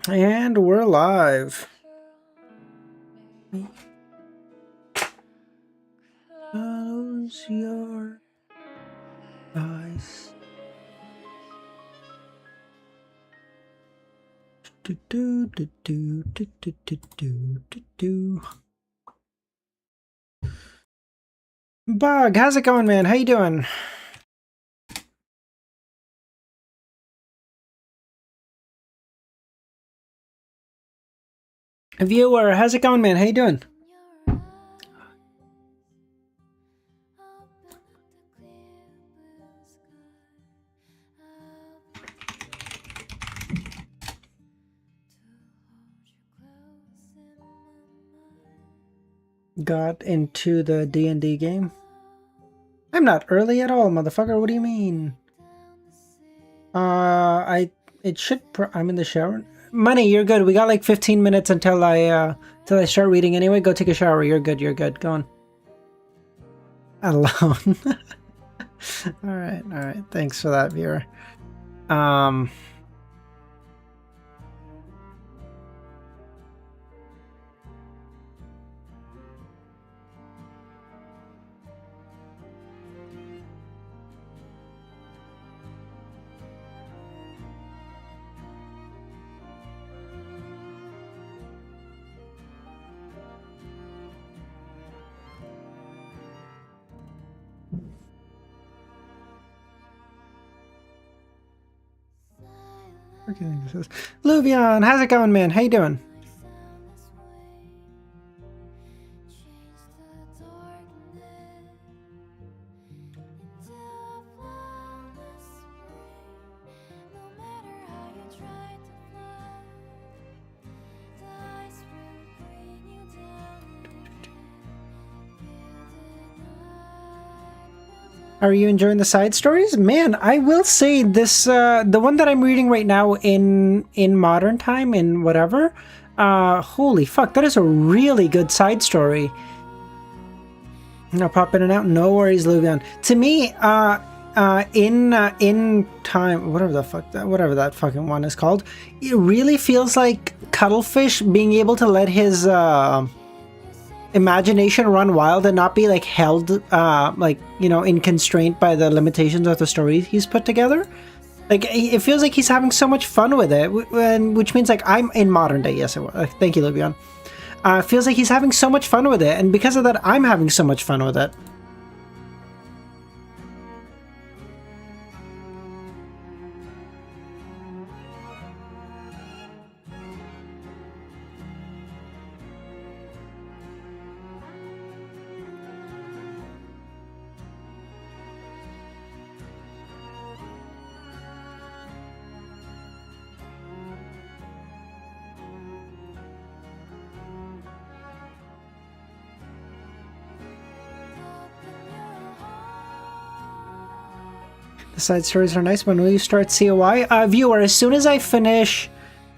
And we're live. Close your eyes. Bug, how's it going, man? How you doing? Viewer, how's it going, man? How you doing? Got into the D&D game? I'm not early at all, motherfucker. What do you mean? I'm in the shower. Money, you're good. We got like 15 minutes until I start reading anyway. Go take a shower. You're good. Go on. Alone. All right. Thanks for that, viewer. Okay, this is Luvion. How's it going, man? How you doing? Are you enjoying the side stories? Man, I will say this, the one that I'm reading right now in modern time, in whatever, holy fuck, that is a really good side story. I'll pop in and out, no worries, Luvion. To me, in time, whatever that fucking one is called, it really feels like Cuttlefish being able to let his, imagination run wild and not be like held like, you know, in constraint by the limitations of the story he's put together. Like, it feels like he's having so much fun with it, which means like I'm in modern day. Yes, thank you, Luvion. Feels like he's having so much fun with it, and because of that I'm having so much fun with it. The side stories are nice. When will you start COI? Viewer, as soon as I finish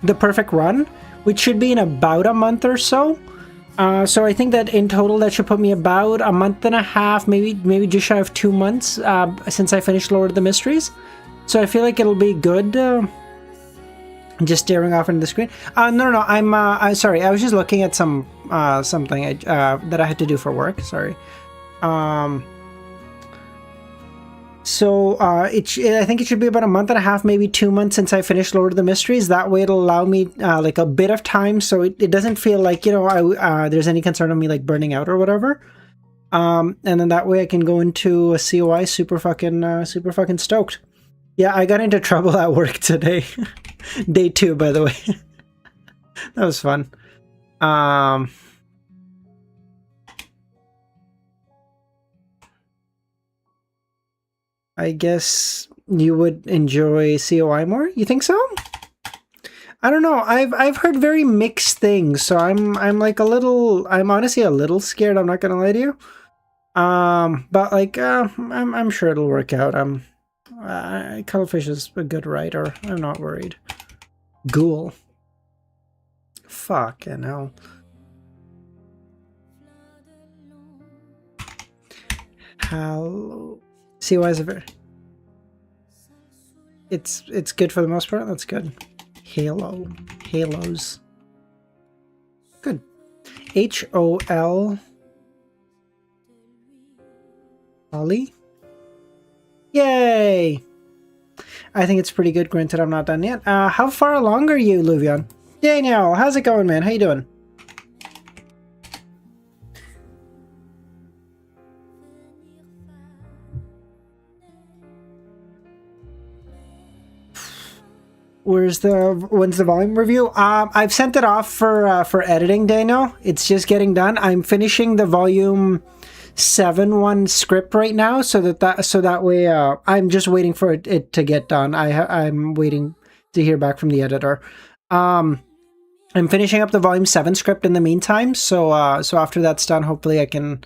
the perfect run, which should be in about a month or so. So I think that in total that should put me about a month and a half, maybe just shy of 2 months since I finished Lord of the Mysteries. So I feel like it'll be good. Just staring off into the screen. No. I'm sorry. I was just looking at something that I had to do for work. Sorry. So I think it should be about a month and a half, maybe 2 months since I finished Lord of the Mysteries. That way it'll allow me like a bit of time, so it doesn't feel like, you know, there's any concern of me like burning out or whatever. And then that way I can go into a COI super fucking stoked. Yeah, I got into trouble at work today. Day 2, by the way. That was fun. I guess you would enjoy COI more? You think so? I don't know. I've heard very mixed things, so I'm like I'm honestly a little scared. I'm not gonna lie to you. But like I'm sure it'll work out. Cuttlefish is a good writer. I'm not worried. Ghoul. Fucking hell. How? COI is a very... it's good for the most part. That's good. Halos. Good. HOL. Ollie. Yay! I think it's pretty good. Granted, I'm not done yet. How far along are you, Luvion? Daniel, how's it going, man? How you doing? When's the volume review? I've sent it off for editing, Daniel. It's just getting done. I'm finishing the volume 7 script right now, so that way I'm just waiting for it to get done. I'm waiting to hear back from the editor. I'm finishing up the volume 7 script in the meantime, so after that's done, hopefully I can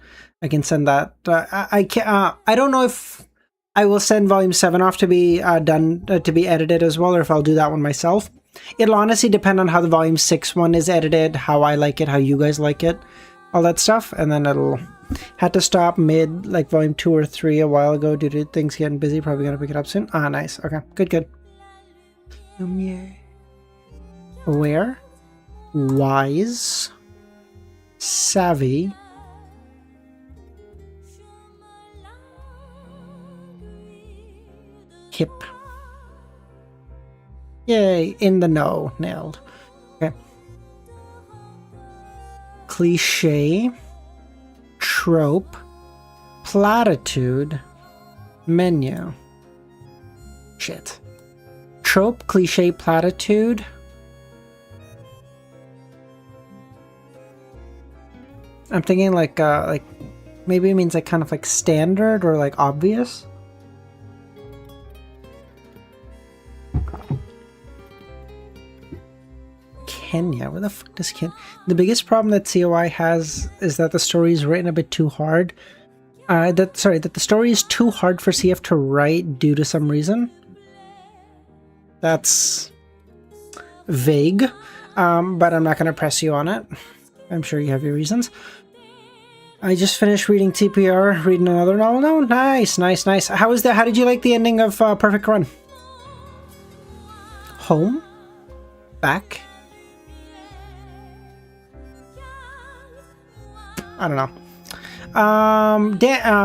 send that. I can't. I don't know if I will send volume 7 off to be done to be edited as well, or if I'll do that one myself. It'll honestly depend on how the volume 6 one is edited, how I like it, how you guys like it, all that stuff, and then it'll had to stop mid like volume 2 or 3 a while ago due to things getting busy. Probably gonna pick it up soon. Ah, nice. Okay, good. Aware, wise, savvy, hip. Yay, in the know. Nailed. Okay. Cliche, trope, platitude, menu. Shit. Trope, cliche, platitude. I'm thinking like maybe it means like kind of like standard or like obvious. Kenya, where the fuck does Kenya? The biggest problem that COI has is that the story is written a bit too hard. That the story is too hard for CF to write due to some reason. That's vague, but I'm not going to press you on it. I'm sure you have your reasons. I just finished reading TPR, reading another novel now. Nice. How was that? How did you like the ending of Perfect Run? Home? Back? I don't know.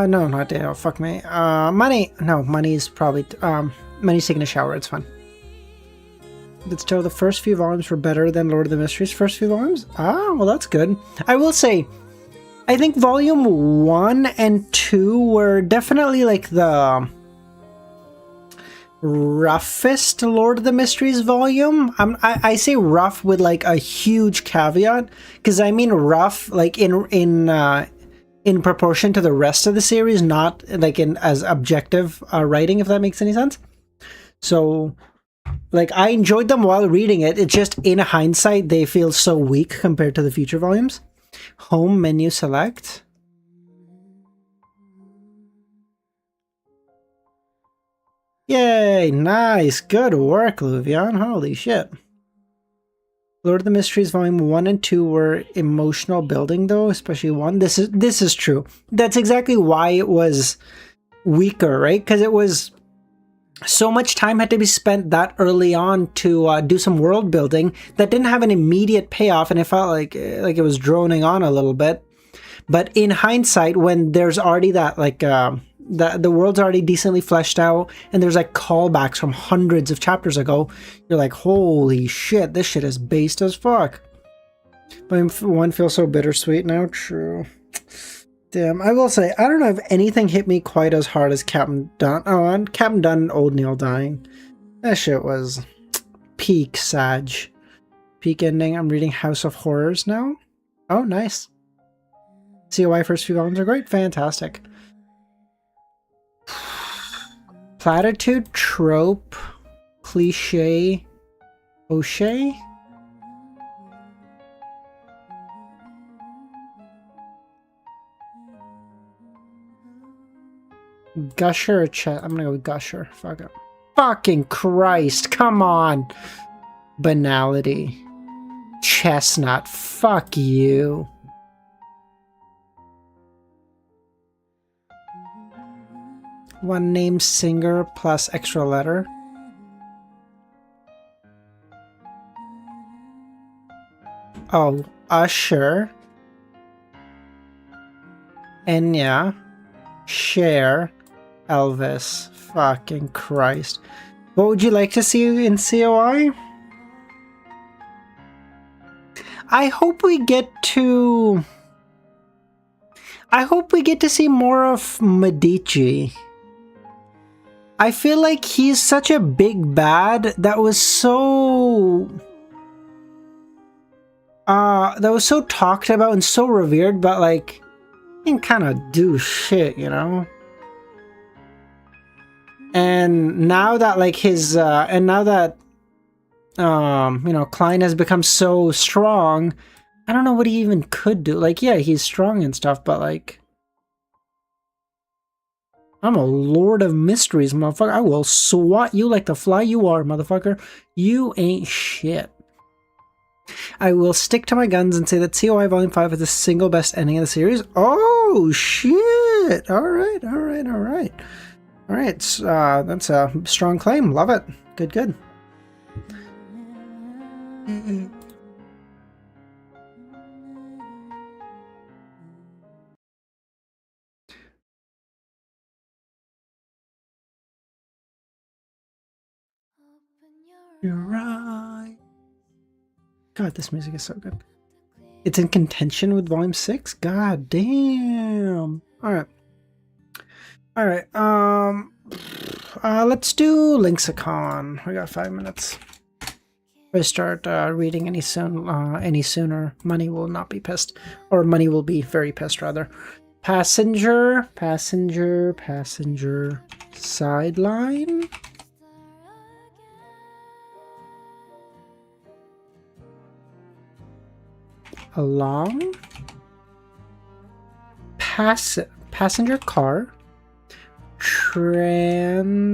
No, not Daniel. Fuck me. Money. No, money's probably. Money's taking a shower. It's fun. Let's tell the first few volumes were better than Lord of the Mysteries' first few volumes. Ah, well, that's good. I will say, I think volume 1 and 2 were definitely like the roughest Lord of the Mysteries volume. I say rough with like a huge caveat, because I mean rough like in proportion to the rest of the series, not like in as objective writing, if that makes any sense. So like I enjoyed them while reading it. It's just in hindsight they feel so weak compared to the future volumes. Home menu select. Yay, nice. Good work, Luvion. Holy shit. Lord of the Mysteries Volume 1 and 2 were emotional building though, especially 1. This is true. That's exactly why it was weaker, right? Because it was so much time had to be spent that early on to do some world building that didn't have an immediate payoff, and it felt like it was droning on a little bit. But in hindsight, when there's already that like the world's already decently fleshed out, and there's like callbacks from hundreds of chapters ago, you're like, holy shit, this shit is based as fuck. But 1 feels so bittersweet now. True. Damn, I will say, I don't know if anything hit me quite as hard as Captain Dunn. Oh, and Captain Dunn and Old Neil dying. That shit was peak Sag. Peak ending. I'm reading House of Horrors now. Oh, nice. COI first few volumes are great. Fantastic. Platitude, trope, cliche, O'Shea. Gusher or Chet? I'm gonna go with Gusher. Fuck it. Fucking Christ, come on. Banality. Chestnut, fuck you. One name singer plus extra letter. Oh, Usher. Enya. Cher. Elvis. Fucking Christ. What would you like to see in COI? I hope we get to see more of Medici. I feel like he's such a big bad that was so talked about and so revered, but like he can kind of do shit, you know? And now that like his you know, Klein has become so strong, I don't know what he even could do. Like, yeah, he's strong and stuff, but like, I'm a lord of mysteries, motherfucker. I will swat you like the fly you are, motherfucker. You ain't shit. I will stick to my guns and say that COI Volume 5 is the single best ending of the series. Oh, shit. Alright. Alright, that's a strong claim. Love it. Good. You're right. God, this music is so good. It's in contention with Volume 6? God damn. Alright. Let's do Lexicon. We got 5 minutes. If I start reading any sooner, Money will not be pissed. Or Money will be very pissed, rather. Passenger. Sideline. Along. Passenger car. Transport.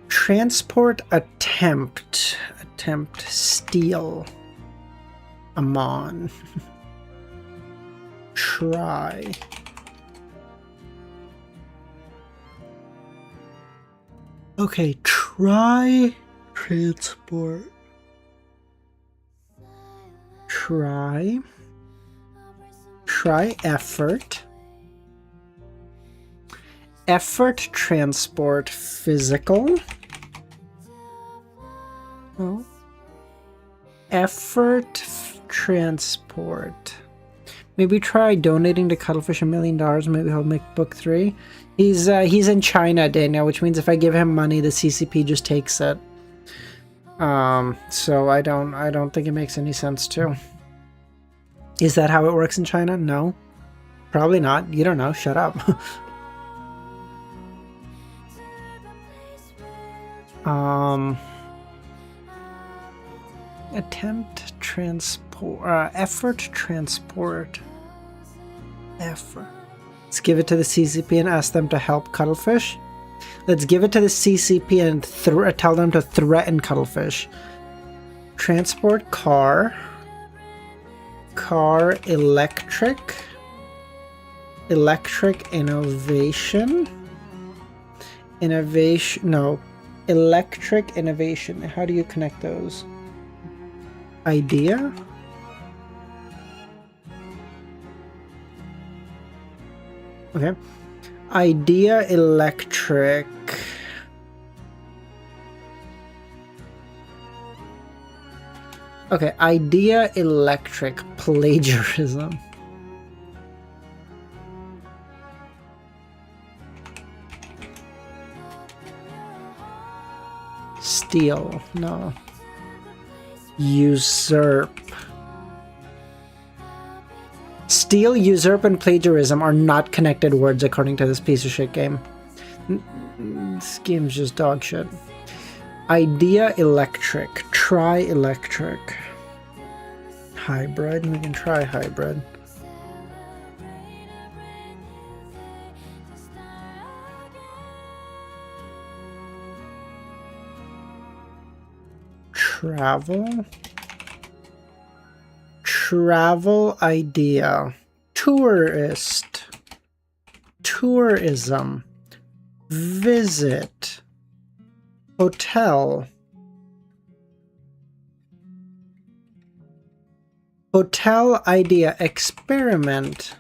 Transport attempt. Steal. Amon. Try. Okay, try. Transport. Try effort. Effort transport physical. Oh. Effort transport. Maybe try donating to Cuttlefish $1 million. Maybe he'll make book 3. He's in China, Daniel, which means if I give him money, the CCP just takes it. So I don't think it makes any sense to. Is that how it works in China? No. Probably not. You don't know. Shut up. Attempt transport, effort transport. Effort. Let's give it to the CCP and ask them to help Cuttlefish. Let's give it to the CCP and tell them to threaten Cuttlefish. Transport car. Car electric. Electric innovation. Innovation. No. Electric innovation. How do you connect those? Idea. Okay. Idea electric. Okay, idea electric plagiarism. Steal, no. Usurp. Steal, usurp, and plagiarism are not connected words according to this piece of shit game. This game's just dog shit. Idea electric. Try electric. Hybrid. We can try hybrid. Travel. Travel idea. Tourist. Tourism. Visit. Hotel. Hotel idea experiment.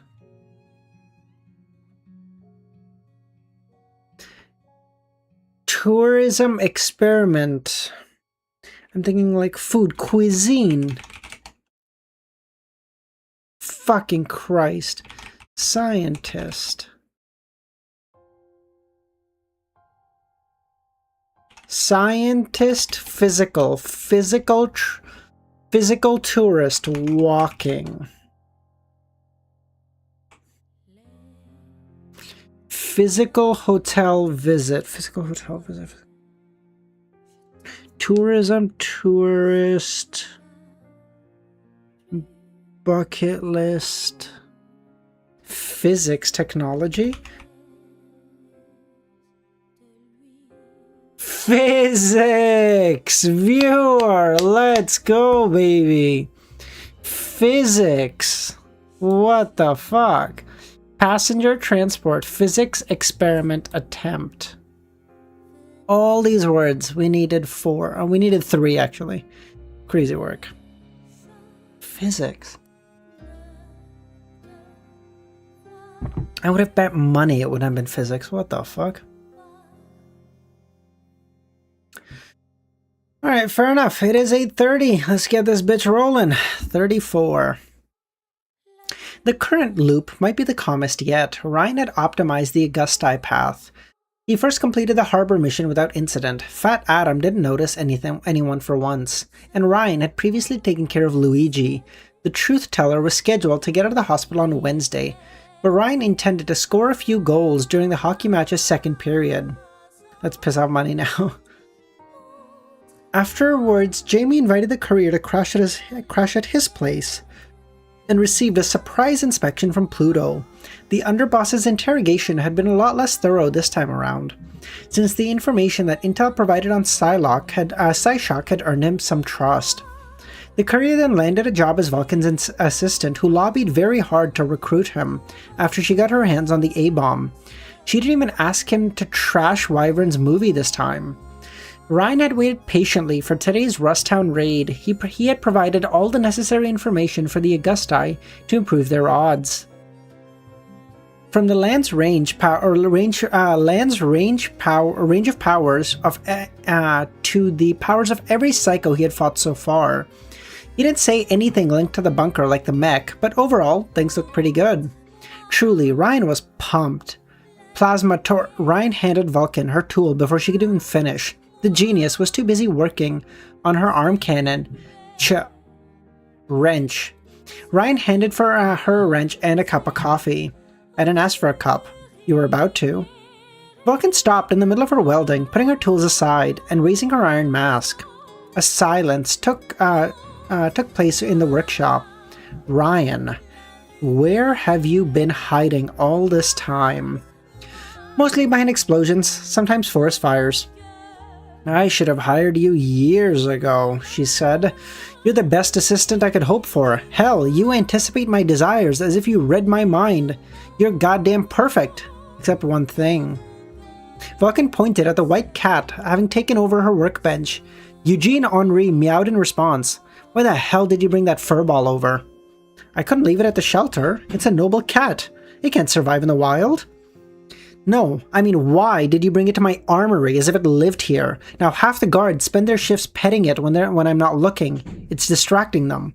Tourism experiment. I'm thinking like food, cuisine. Fucking Christ. Scientist. Scientist, physical tourist, walking. Physical hotel visit. Tourism, tourist. Bucket list. Physics, technology. Physics! Viewer! Let's go, baby! Physics! What the fuck? Passenger transport, physics experiment attempt. All these words, we needed 4. We needed 3, actually. Crazy work. Physics. I would have bet money it would have been physics. What the fuck? Alright, fair enough. It is 8:30. Let's get this bitch rolling. 34. The current loop might be the calmest yet. Ryan had optimized the Augusti path. He first completed the harbor mission without incident. Fat Adam didn't notice anyone for once. And Ryan had previously taken care of Luigi. The truth teller was scheduled to get out of the hospital on Wednesday, but Ryan intended to score a few goals during the hockey match's second period. Let's piss off Money now. Afterwards, Jamie invited the courier to crash at his place and received a surprise inspection from Pluto. The underboss's interrogation had been a lot less thorough this time around, since the information that Intel provided on Psyshock had earned him some trust. The courier then landed a job as Vulcan's assistant, who lobbied very hard to recruit him after she got her hands on the A-bomb. She didn't even ask him to trash Wyvern's movie this time. Ryan had waited patiently for today's Rusttown raid. He had provided all the necessary information for the Augusti to improve their odds. From the land's range of powers to the powers of every psycho he had fought so far. He didn't say anything linked to the bunker like the mech, but overall, things looked pretty good. Truly, Ryan was pumped. Ryan handed Vulcan her tool before she could even finish. The genius was too busy working on her arm cannon, wrench. Ryan handed for her a wrench and a cup of coffee. I didn't ask for a cup. You were about to. Vulcan stopped in the middle of her welding, putting her tools aside and raising her iron mask. A silence took place in the workshop. Ryan, where have you been hiding all this time? Mostly behind explosions, sometimes forest fires. I should have hired you years ago, she said. You're the best assistant I could hope for. Hell, you anticipate my desires as if you read my mind. You're goddamn perfect. Except one thing. Vulcan pointed at the white cat, having taken over her workbench. Eugene Henri meowed in response. Why the hell did you bring that furball over? I couldn't leave it at the shelter. It's a noble cat. It can't survive in the wild. No, I mean, why did you bring it to my armory as if it lived here? Now half the guards spend their shifts petting it when I'm not looking. It's distracting them.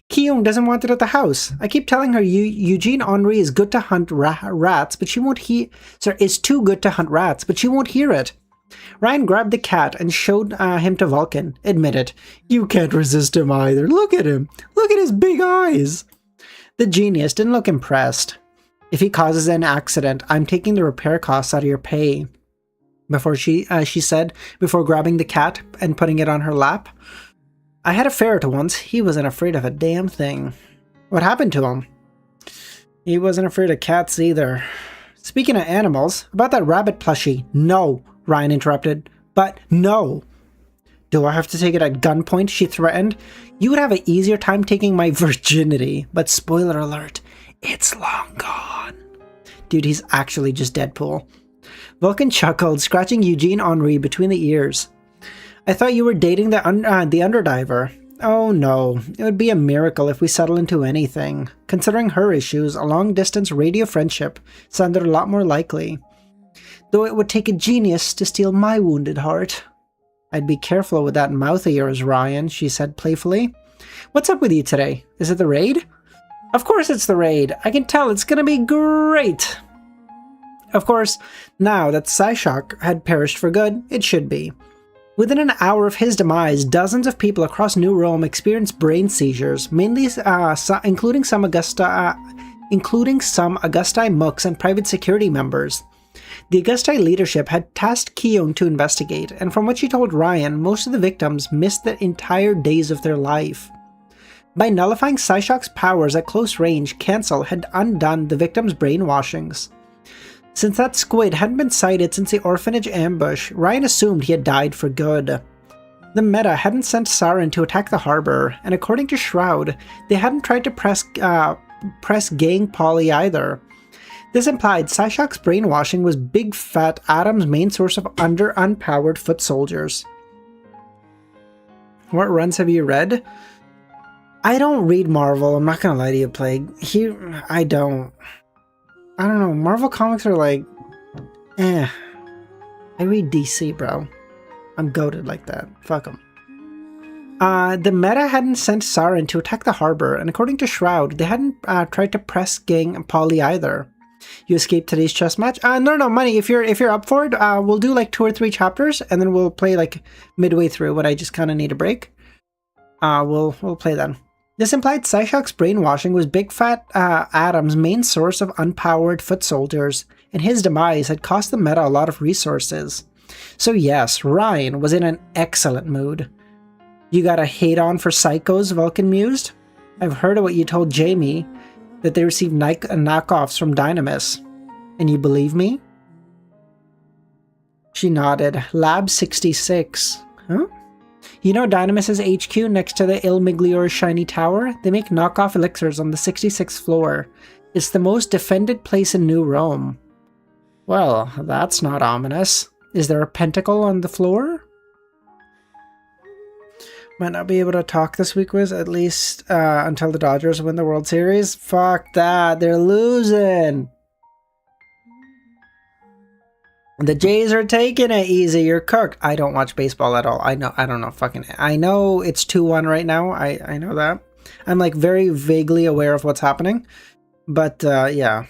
Kyung doesn't want it at the house. I keep telling her Eugene Henri is good to hunt rats, but she won't is too good to hunt rats, but she won't hear it. Ryan grabbed the cat and showed him to Vulcan. Admitted, you can't resist him either. Look at him. Look at his big eyes. The genius didn't look impressed. If he causes an accident, I'm taking the repair costs out of your pay. She said, before grabbing the cat and putting it on her lap. I had a ferret once. He wasn't afraid of a damn thing. What happened to him? He wasn't afraid of cats either. Speaking of animals, about that rabbit plushie. No, Ryan interrupted. But no. Do I have to take it at gunpoint? She threatened. You would have an easier time taking my virginity. But spoiler alert. It's long gone. Dude, he's actually just Deadpool. Vulcan chuckled, scratching Eugene Henri between the ears. I thought you were dating the underdiver. Oh no, it would be a miracle if we settle into anything. Considering her issues, a long-distance radio friendship sounded a lot more likely. Though it would take a genius to steal my wounded heart. I'd be careful with that mouth of yours, Ryan, she said playfully. What's up with you today? Is it the raid? Of course it's the raid. I can tell it's gonna be great. Of course, now that Psyshock had perished for good, it should be. Within an hour of his demise, dozens of people across New Rome experienced brain seizures, mainly including some Augusti mooks and private security members. The Augusti leadership had tasked Keown to investigate, and from what she told Ryan, most of the victims missed the entire days of their life. By nullifying Psyshock's powers at close range, Cancel had undone the victims' brainwashings. Since that squid hadn't been sighted since the orphanage ambush, Ryan assumed he had died for good. The Meta hadn't sent Saren to attack the harbor, and according to Shroud, they hadn't tried to press Gang Polly either. This implied Psyshock's brainwashing was Big Fat Adam's main source of unpowered foot soldiers. What runs have you read? I don't read Marvel, I'm not gonna lie to you, Plague. I don't know, Marvel comics are like, I read DC, bro. I'm goated like that. Fuck them. The Meta hadn't sent Saren to attack the harbor, and according to Shroud, they hadn't tried to press Gang Polly either. You escaped today's chess match? No, Money, if you're up for it, we'll do like 2 or 3 chapters, and then we'll play like midway through when I just kind of need a break. We'll play then. This implied Psyshock's brainwashing was Big Fat Adam's main source of unpowered foot soldiers, and his demise had cost the Meta a lot of resources. So yes, Ryan was in an excellent mood. You got a hate on for psychos, Vulcan mused? I've heard of what you told Jamie, that they received knockoffs from Dynamis. And you believe me? She nodded. Lab 66. Huh? You know Dynamis' HQ next to the Il Migliore shiny tower? They make knockoff elixirs on the 66th floor. It's the most defended place in New Rome. Well, that's not ominous. Is there a pentacle on the floor? Might not be able to talk this week, Wiz, at least until the Dodgers win the World Series. Fuck that, they're losing. The Jays are taking it easy. You're cooked. I don't watch baseball at all. I don't know. I know it's 2-1 right now. I know that. I'm like very vaguely aware of what's happening. But yeah.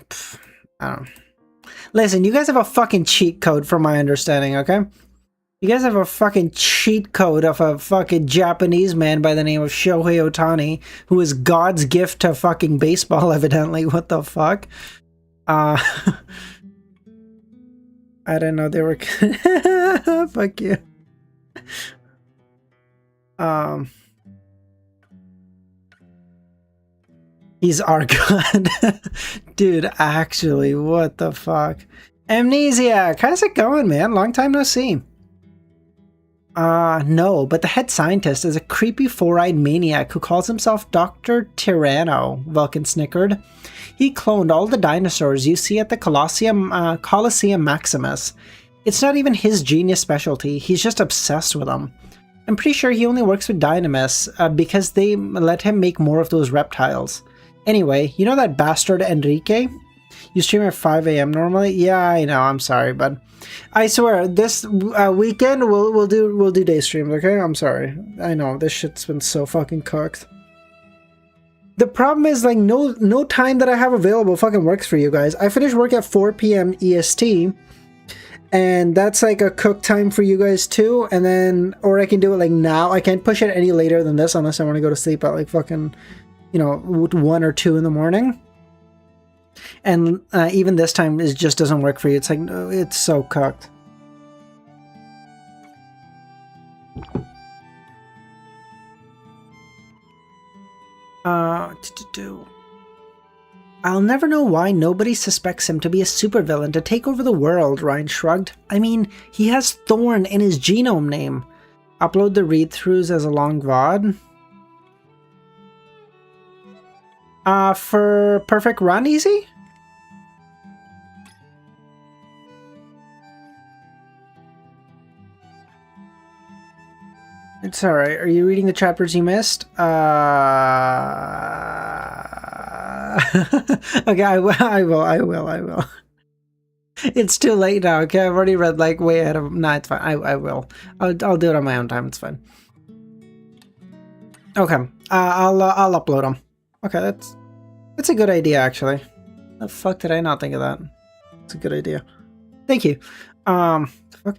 I don't know. Listen, you guys have a fucking cheat code from my understanding, okay? You guys have a fucking cheat code of a fucking Japanese man by the name of Shohei Ohtani, who is God's gift to fucking baseball, evidently. What the fuck? I didn't know they were... Fuck you. He's our god. Dude, actually, what the fuck? Amnesiac, how's it going, man? Long time no see. No, but the head scientist is a creepy four-eyed maniac who calls himself Dr. Tyranno, Vulcan snickered. He cloned all the dinosaurs you see at the Colosseum Maximus. It's not even his genius specialty, he's just obsessed with them. I'm pretty sure he only works with Dynamis because they let him make more of those reptiles. Anyway, you know that bastard Enrique? You stream at 5 a.m. normally? Yeah, I know, I'm sorry, bud. I swear, this weekend we'll do day streams, okay? I'm sorry. I know, this shit's been so fucking cooked. The problem is, like, no time that I have available fucking works for you guys. I finish work at 4 p.m. EST, and that's like a cook time for you guys too, and then, or I can do it like now. I can't push it any later than this unless I want to go to sleep at like fucking, you know, 1 or 2 in the morning. And even this time, it just doesn't work for you. It's like, it's so cooked. I'll never know why nobody suspects him to be a supervillain to take over the world, Ryan shrugged. I mean, he has Thorn in his genome name. Upload the read-throughs as a long VOD. For Perfect Run Easy? It's alright. Are you reading the chapters you missed? Okay, I will. It's too late now, okay? I've already read, like, way ahead of... Nah, it's fine. I will. I'll do it on my own time. It's fine. Okay. I'll upload them. Okay, that's a good idea, actually. The fuck did I not think of that? It's a good idea. Thank you. Fuck.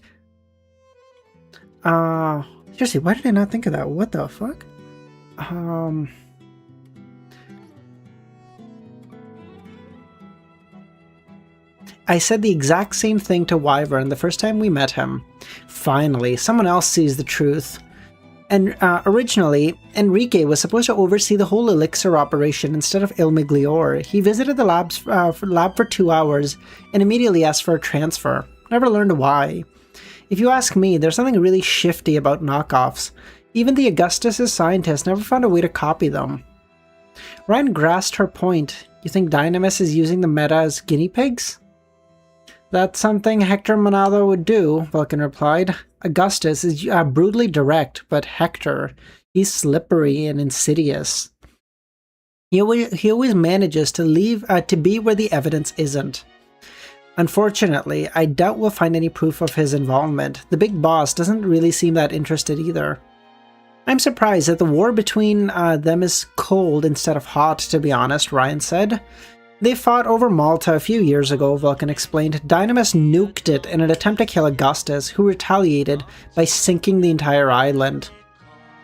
Seriously, why did I not think of that? What the fuck? I said the exact same thing to Wyvern the first time we met him. Finally, someone else sees the truth. And originally, Enrique was supposed to oversee the whole elixir operation instead of Il Migliore. He visited the lab for 2 hours and immediately asked for a transfer. Never learned why. If you ask me, there's something really shifty about knockoffs. Even the Augustus' scientists never found a way to copy them. Ryan grasped her point. You think Dynamis is using the meta as guinea pigs? That's something Hector Monado would do, Vulcan replied. Augustus is brutally direct, but Hector, he's slippery and insidious. He always manages to be where the evidence isn't. Unfortunately, I doubt we'll find any proof of his involvement. The big boss doesn't really seem that interested either. I'm surprised that the war between them is cold instead of hot, to be honest, Ryan said. They fought over Malta a few years ago, Vulcan explained. Dynamis nuked it in an attempt to kill Augustus, who retaliated by sinking the entire island.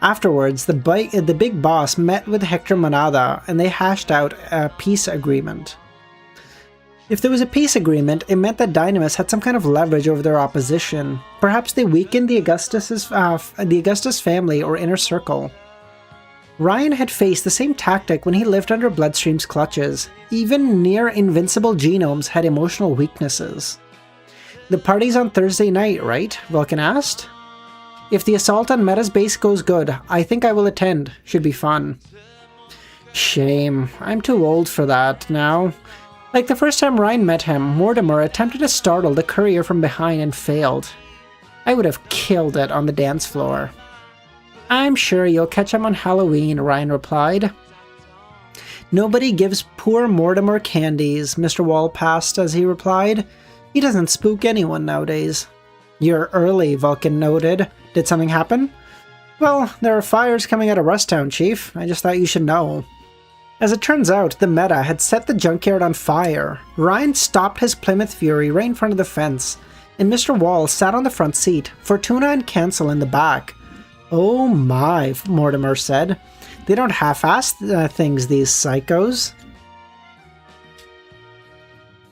Afterwards, the big boss met with Hector Monada, and they hashed out a peace agreement. If there was a peace agreement, it meant that Dynamis had some kind of leverage over their opposition. Perhaps they weakened the Augustus family or inner circle. Ryan had faced the same tactic when he lived under Bloodstream's clutches. Even near-invincible genomes had emotional weaknesses. The party's on Thursday night, right? Vulcan asked. If the assault on Meta's base goes good, I think I will attend. Should be fun. Shame. I'm too old for that now. Like the first time Ryan met him, Mortimer attempted to startle the courier from behind and failed. I would have killed it on the dance floor. I'm sure you'll catch him on Halloween, Ryan replied. Nobody gives poor Mortimer candies, Mr. Wall passed as he replied. He doesn't spook anyone nowadays. You're early, Vulcan noted. Did something happen? Well, there are fires coming out of Rusttown, Chief. I just thought you should know. As it turns out, the Meta had set the junkyard on fire. Ryan stopped his Plymouth Fury right in front of the fence, and Mr. Wall sat on the front seat, Fortuna and Cancel in the back. Oh my, Mortimer said. They don't half-ass things, these psychos.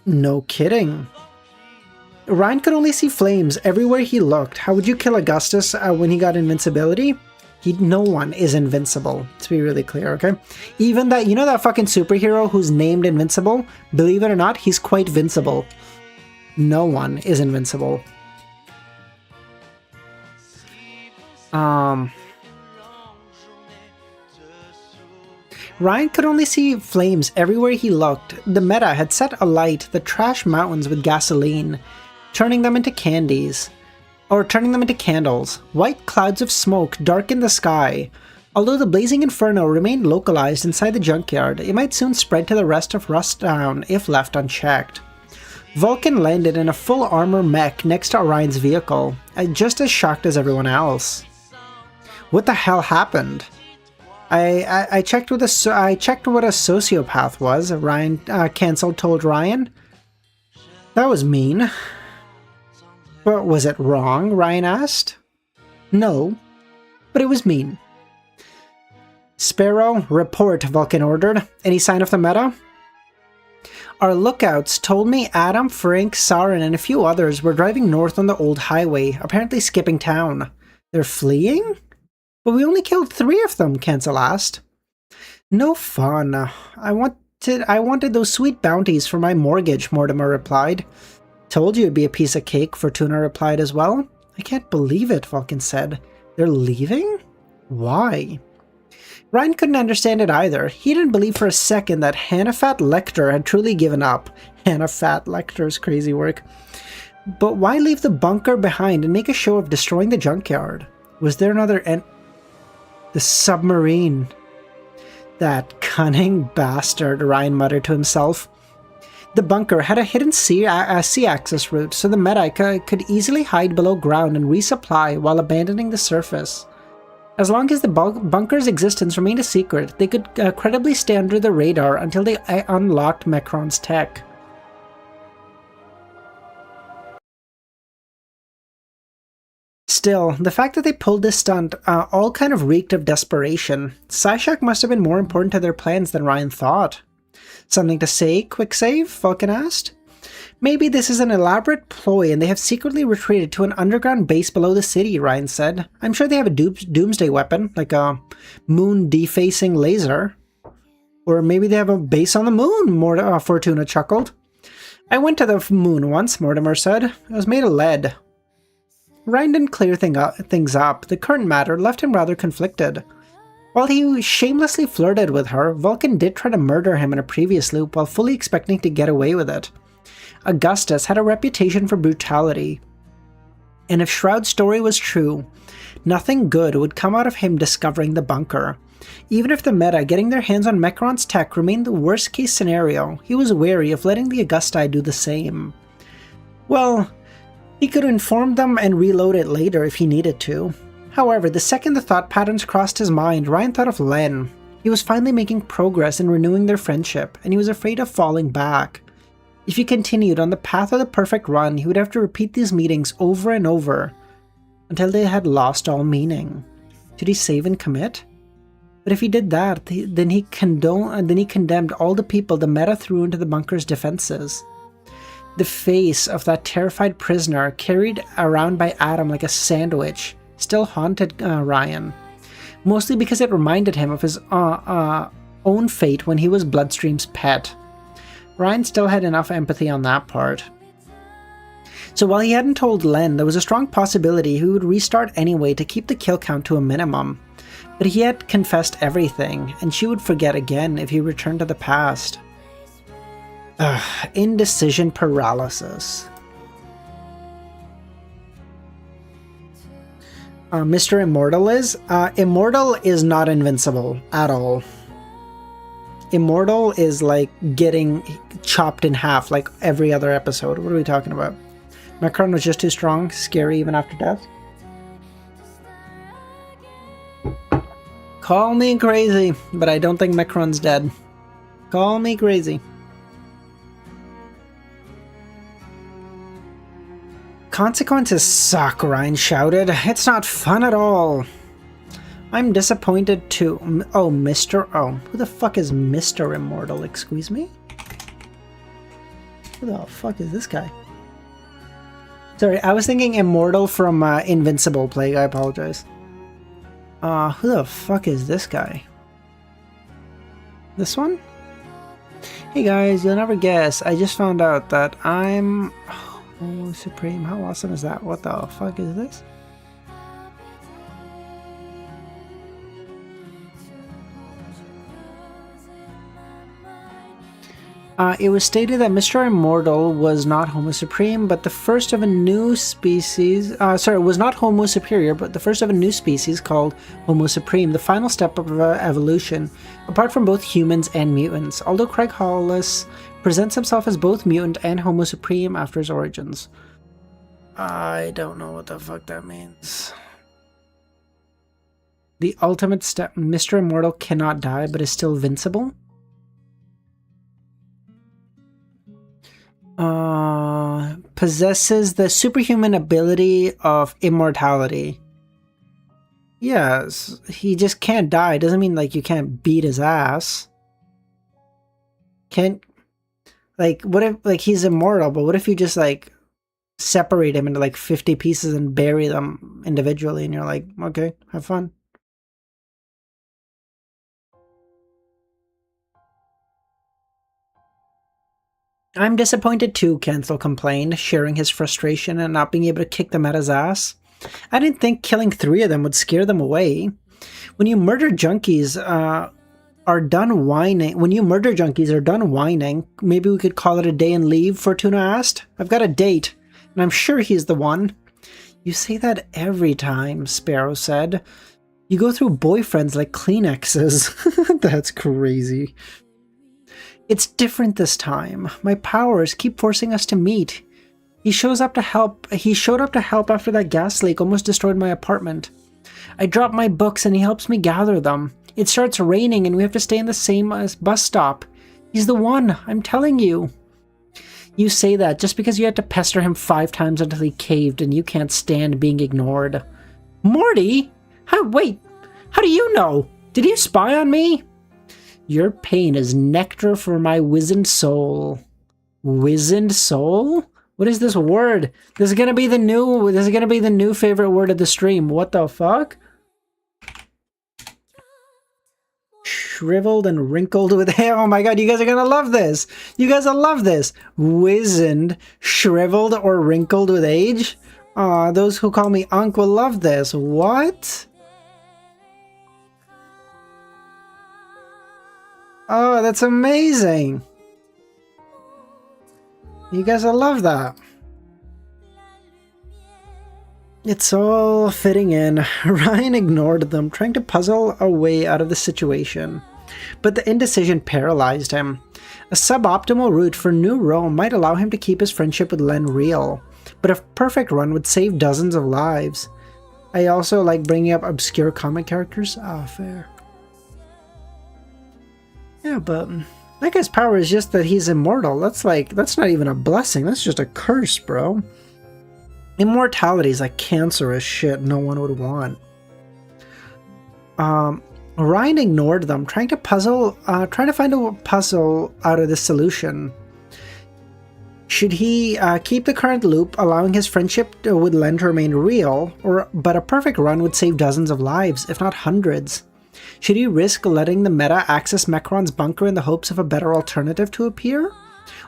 No kidding. Ryan could only see flames everywhere he looked. How would you kill Augustus when he got invincibility? No one is invincible, to be really clear, okay? Even that, you know that fucking superhero who's named Invincible? Believe it or not, he's quite vincible. No one is invincible. Ryan could only see flames everywhere he looked. The Meta had set alight the trash mountains with gasoline, turning them into candles. White clouds of smoke darkened the sky. Although the blazing inferno remained localized inside the junkyard, it might soon spread to the rest of Rusttown if left unchecked. Vulcan landed in a full armor mech next to Orion's vehicle, just as shocked as everyone else. What the hell happened? I checked what a sociopath was. Ryan Cancel told Ryan. That was mean. But was it wrong? Ryan asked. No, but it was mean. Sparrow, report, Vulcan ordered. Any sign of the Meta? Our lookouts told me Adam, Frank, Saren, and a few others were driving north on the old highway, apparently skipping town. They're fleeing? But we only killed 3 of them, Cancel asked. No fun. I wanted those sweet bounties for my mortgage, Mortimer replied. Told you it'd be a piece of cake, Fortuna replied as well. I can't believe it, Vulcan said. They're leaving? Why? Ryan couldn't understand it either. He didn't believe for a second that Hannafat Lecter had truly given up. Hannafat Lecter's crazy work. But why leave the bunker behind and make a show of destroying the junkyard? Was there another The submarine. That cunning bastard, Ryan muttered to himself. The bunker had a hidden sea access route, so the meta could easily hide below ground and resupply while abandoning the surface. As long as the bunker's existence remained a secret, they could credibly stay under the radar until they unlocked Mechron's tech. Still, the fact that they pulled this stunt all kind of reeked of desperation. Psyshock must have been more important to their plans than Ryan thought. Something to say, Quick Save? Vulcan asked. Maybe this is an elaborate ploy and they have secretly retreated to an underground base below the city, Ryan said. I'm sure they have a doomsday weapon, like a moon-defacing laser. Or maybe they have a base on the moon, Fortuna chuckled. I went to the moon once, Mortimer said. It was made of lead. Ryan didn't clear things up. The current matter left him rather conflicted. While he shamelessly flirted with her, Vulcan did try to murder him in a previous loop while fully expecting to get away with it. Augustus had a reputation for brutality, and if Shroud's story was true, nothing good would come out of him discovering the bunker. Even if the meta getting their hands on Mechron's tech remained the worst-case scenario, he was wary of letting the Augusti do the same. Well, he could inform them and reload it later if he needed to. However, the second the thought patterns crossed his mind, Ryan thought of Len. He was finally making progress in renewing their friendship, and he was afraid of falling back. If he continued on the path of the perfect run, he would have to repeat these meetings over and over, until they had lost all meaning. Should he save and commit? But if he did that, then he condemned all the people the meta threw into the bunker's defenses. The face of that terrified prisoner, carried around by Adam like a sandwich, still haunted Ryan, mostly because it reminded him of his own fate when he was Bloodstream's pet. Ryan still had enough empathy on that part. So while he hadn't told Len, there was a strong possibility he would restart anyway to keep the kill count to a minimum. But he had confessed everything, and she would forget again if he returned to the past. Indecision paralysis. Mr. Immortal is? Immortal is not invincible at all. Immortal is like getting chopped in half like every other episode. What are we talking about? Mechron was just too strong, scary even after death. Call me crazy, but I don't think Mechron's dead. Call me crazy. Consequences suck, Ryan shouted. It's not fun at all. I'm disappointed too. Oh, Mr. Oh, who the fuck is Mr. Immortal? Excuse me? Who the fuck is this guy? Sorry, I was thinking Immortal from Invincible Plague. I apologize. Who the fuck is this guy? This one? Hey guys, you'll never guess. I just found out that I'm... Oh, Supreme. How awesome is that? What the fuck is this? It was stated that Mr. Immortal was not Homo Supreme, but the first of a new species... was not Homo Superior, but the first of a new species called Homo Supreme, the final step of evolution, apart from both humans and mutants, although Craig Hollis presents himself as both mutant and Homo Supreme after his origins. I don't know what the fuck that means. The ultimate step... Mr. Immortal cannot die, but is still invincible? Possesses the superhuman ability of immortality. Yes, he just can't die. Doesn't mean like you can't beat his ass. Can't, like, what if, like, he's immortal, but what if you just like separate him into like 50 pieces and bury them individually, and you're like, okay, have fun. I'm disappointed too, Cancel complained, sharing his frustration at not being able to kick them at his ass. I didn't think killing 3 of them would scare them away. When you murder junkies are done whining, maybe we could call it a day and leave, Fortuna asked. I've got a date, and I'm sure he's the one. You say that every time, Sparrow said. You go through boyfriends like Kleenexes. That's crazy. It's different this time. My powers keep forcing us to meet. He showed up to help after that gas leak almost destroyed my apartment. I drop my books and he helps me gather them. It starts raining and we have to stay in the same bus stop. He's the one, I'm telling you. You say that just because you had to pester him 5 times until he caved and you can't stand being ignored. Morty? Wait, how do you know? Did you spy on me? Your pain is nectar for my wizened soul. Wizened soul? What is this word? This is gonna be the new favorite word of the stream. What the fuck? Shriveled and wrinkled with hair. Oh my god, you guys are gonna love this. You guys will love this. Wizened, shriveled, or wrinkled with age? Aw, those who call me Unc will love this. What? Oh, that's amazing. You guys will love that. It's all fitting in. Ryan ignored them, trying to puzzle a way out of the situation. But the indecision paralyzed him. A suboptimal route for New Rome might allow him to keep his friendship with Len real, but a perfect run would save dozens of lives. I also like bringing up obscure comic characters. Ah, fair. Yeah, but that guy's power is just that he's immortal. That's not even a blessing. That's just a curse, bro. Immortality is like cancerous shit no one would want. Ryan ignored them, trying to find a puzzle out of this solution. Should he keep the current loop, allowing his friendship with Len to remain real, but a perfect run would save dozens of lives, if not hundreds? Should he risk letting the meta access Mechron's bunker in the hopes of a better alternative to appear?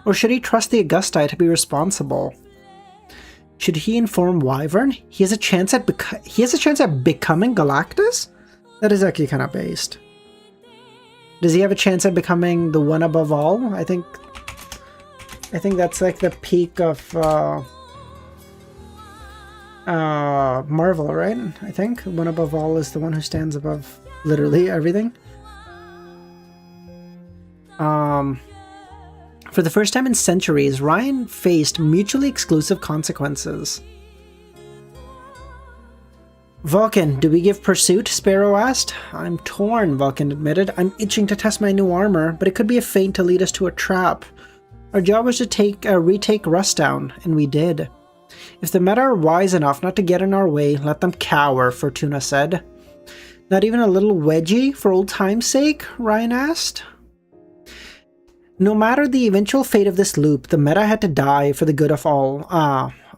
Or should he trust the Augusti to be responsible? Should he inform Wyvern? He has a chance at becoming Galactus? That is actually kind of based. Does he have a chance at becoming the one above all? I think that's like the peak of Marvel, right? I think one above all is the one who stands above literally everything. For the first time in centuries, Ryan faced mutually exclusive consequences. Vulcan, do we give pursuit? Sparrow asked. I'm torn, Vulcan admitted. I'm itching to test my new armor, but it could be a feint to lead us to a trap. Our job was to retake Rustdown, and we did. If the meta are wise enough not to get in our way, let them cower, Fortuna said. Not even a little wedgie for old time's sake? Ryan asked. No matter the eventual fate of this loop, the meta had to die for the good of all.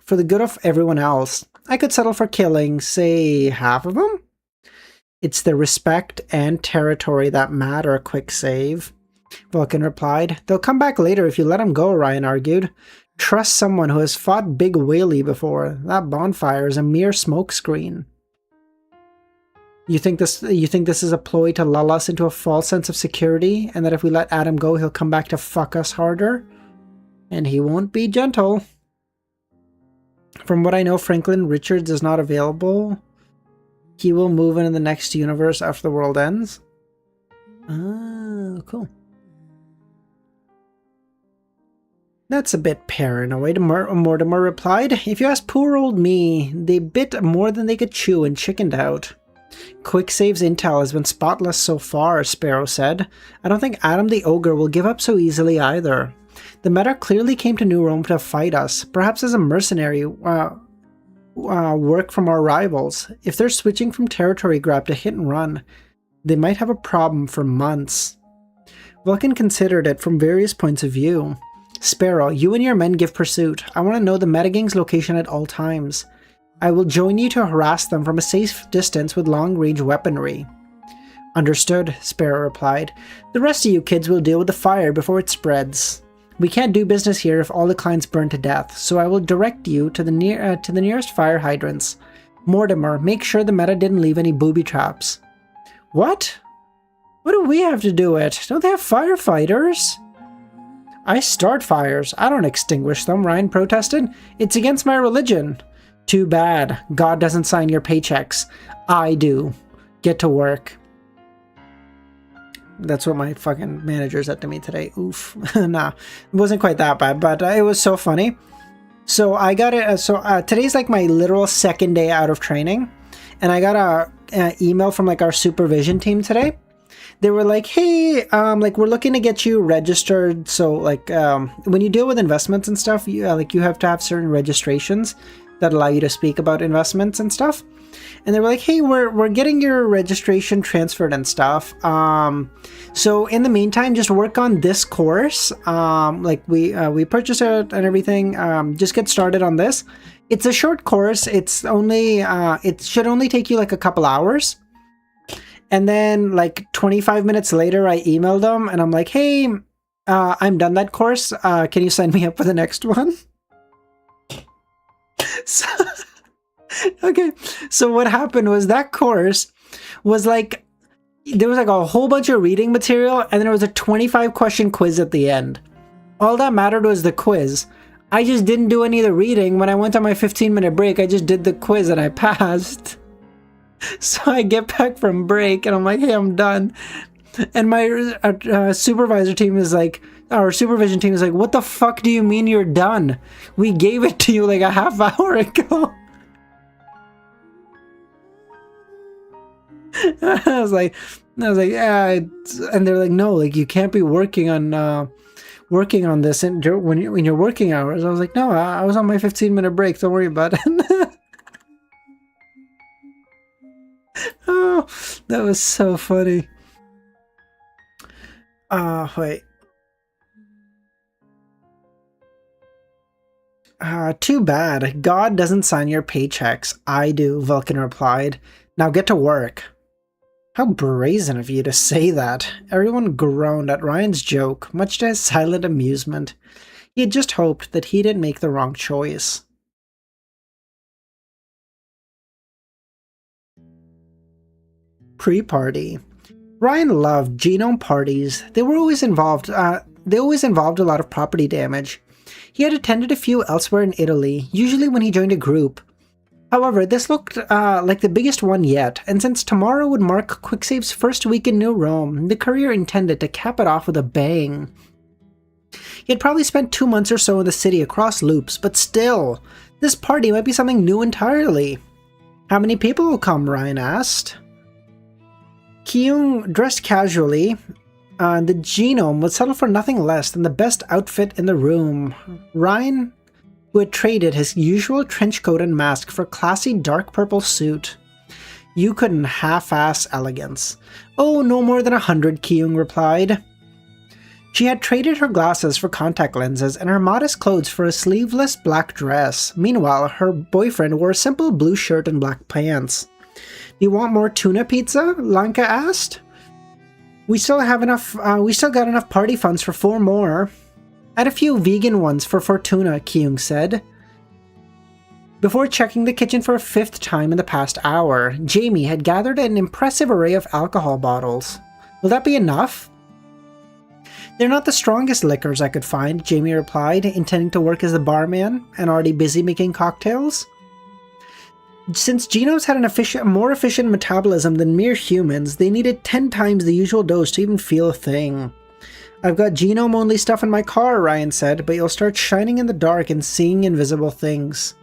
For the good of everyone else. I could settle for killing, say, half of them? It's the respect and territory that matter, quick save. Vulcan replied. They'll come back later if you let them go, Ryan argued. Trust someone who has fought Big Whaley before. That bonfire is a mere smokescreen. You think this is a ploy to lull us into a false sense of security, and that if we let Adam go, he'll come back to fuck us harder? And he won't be gentle. From what I know, Franklin Richards is not available. He will move into the next universe after the world ends. Oh, cool. That's a bit paranoid, Mortimer replied. If you ask poor old me, they bit more than they could chew and chickened out. Quicksave's intel has been spotless so far, Sparrow said. I don't think Adam the Ogre will give up so easily either. The meta clearly came to New Rome to fight us, perhaps as a mercenary work from our rivals. If they're switching from territory grab to hit and run, they might have a problem for months. Vulcan considered it from various points of view. Sparrow, you and your men give pursuit. I want to know the metagang's location at all times. I will join you to harass them from a safe distance with long-range weaponry. Understood, Sparrow replied. The rest of you kids will deal with the fire before it spreads. We can't do business here if all the clients burn to death, so I will direct you to the nearest fire hydrants. Mortimer, make sure the meta didn't leave any booby traps. What? What do we have to do it? Don't they have firefighters? I start fires. I don't extinguish them, Ryan protested. It's against my religion. Too bad. God doesn't sign your paychecks. I do. get to work. That's what my fucking manager said to me today. Oof. Nah, it wasn't quite that bad, but it was so funny. So I got it. Today's like my literal second day out of training, and I got a email from like our supervision team today. They were like, hey, like we're looking to get you registered. So like when you deal with investments and stuff, you have to have certain registrations that allow you to speak about investments and stuff. And they were like, hey, we're getting your registration transferred and stuff. So in the meantime, just work on this course. Like we purchased it and everything. Just get started on this. It's a short course. It's only it should only take you like a couple hours. And then like 25 minutes later, I emailed them and I'm like, hey, I'm done that course. Can you sign me up for the next one? So, okay. So what happened was that course was like, there was like a whole bunch of reading material and then there was a 25 question quiz at the end. All that mattered was the quiz. I just didn't do any of the reading. When I went on my 15-minute break, I just did the quiz and I passed. So I get back from break and I'm like, hey, I'm done. And my supervisor team is like, our supervision team is like, what the fuck do you mean you're done? We gave it to you like a half hour ago. I was like, yeah. And they're like, no, like you can't be working on this when you're working hours. I was like, no, I was on my 15-minute break. Don't worry about it. Oh, that was so funny. Wait. Too bad. God doesn't sign your paychecks. I do, Vulcan replied. Now get to work. How brazen of you to say that. Everyone groaned at Ryan's joke, much to his silent amusement. He had just hoped that he didn't make the wrong choice. Pre-party. Ryan loved genome parties. They always involved a lot of property damage. He had attended a few elsewhere in Italy, usually when he joined a group. However, this looked like the biggest one yet, and since tomorrow would mark Quicksave's first week in New Rome, the courier intended to cap it off with a bang. He had probably spent 2 months or so in the city across loops, but still, this party might be something new entirely. How many people will come? Ryan asked. Kyung dressed casually. The genome would settle for nothing less than the best outfit in the room. Ryan, who had traded his usual trench coat and mask for a classy dark purple suit. You couldn't half-ass elegance. Oh, no more than 100, Kyung replied. She had traded her glasses for contact lenses and her modest clothes for a sleeveless black dress. Meanwhile, her boyfriend wore a simple blue shirt and black pants. Do you want more tuna pizza? Lanka asked. We still got enough party funds for 4 more. Add a few vegan ones for Fortuna, Kyung said. Before checking the kitchen for a 5th time in the past hour, Jamie had gathered an impressive array of alcohol bottles. Will that be enough? They're not the strongest liquors I could find, Jamie replied, intending to work as the barman and already busy making cocktails. Since genomes had a more efficient metabolism than mere humans, they needed 10 times the usual dose to even feel a thing. I've got genome-only stuff in my car, Ryan said, but you'll start shining in the dark and seeing invisible things.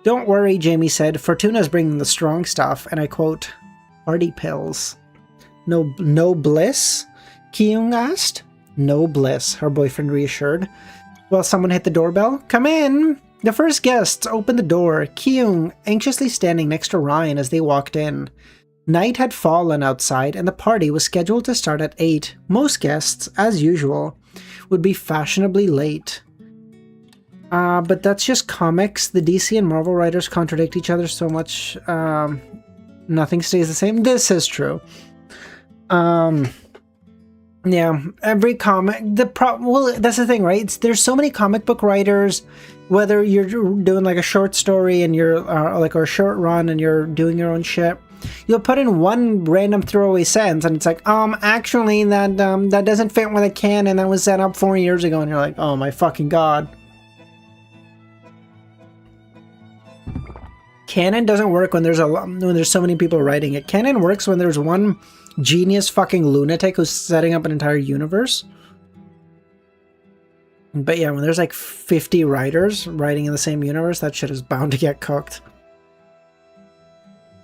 Don't worry, Jamie said. Fortuna's bringing the strong stuff, and I quote, party pills. No bliss? Kyung asked. No bliss, her boyfriend reassured. Well, someone hit the doorbell. Come in! The first guests opened the door, Kyung anxiously standing next to Ryan as they walked in. Night had fallen outside and the party was scheduled to start at 8. Most guests, as usual, would be fashionably late. But that's just comics. The DC and Marvel writers contradict each other so much. Nothing stays the same. This is true. Yeah, every comic... Well, that's the thing, right? There's so many comic book writers... Whether you're doing like a short story and you're like or a short run and you're doing your own shit, you'll put in one random throwaway sentence and it's like, actually that doesn't fit with a canon that was set up 4 years ago, and you're like, oh my fucking god. canon doesn't work when there's so many people writing it. Canon works when there's one genius fucking lunatic who's setting up an entire universe. But yeah, when there's like 50 writers writing in the same universe, that shit is bound to get cooked.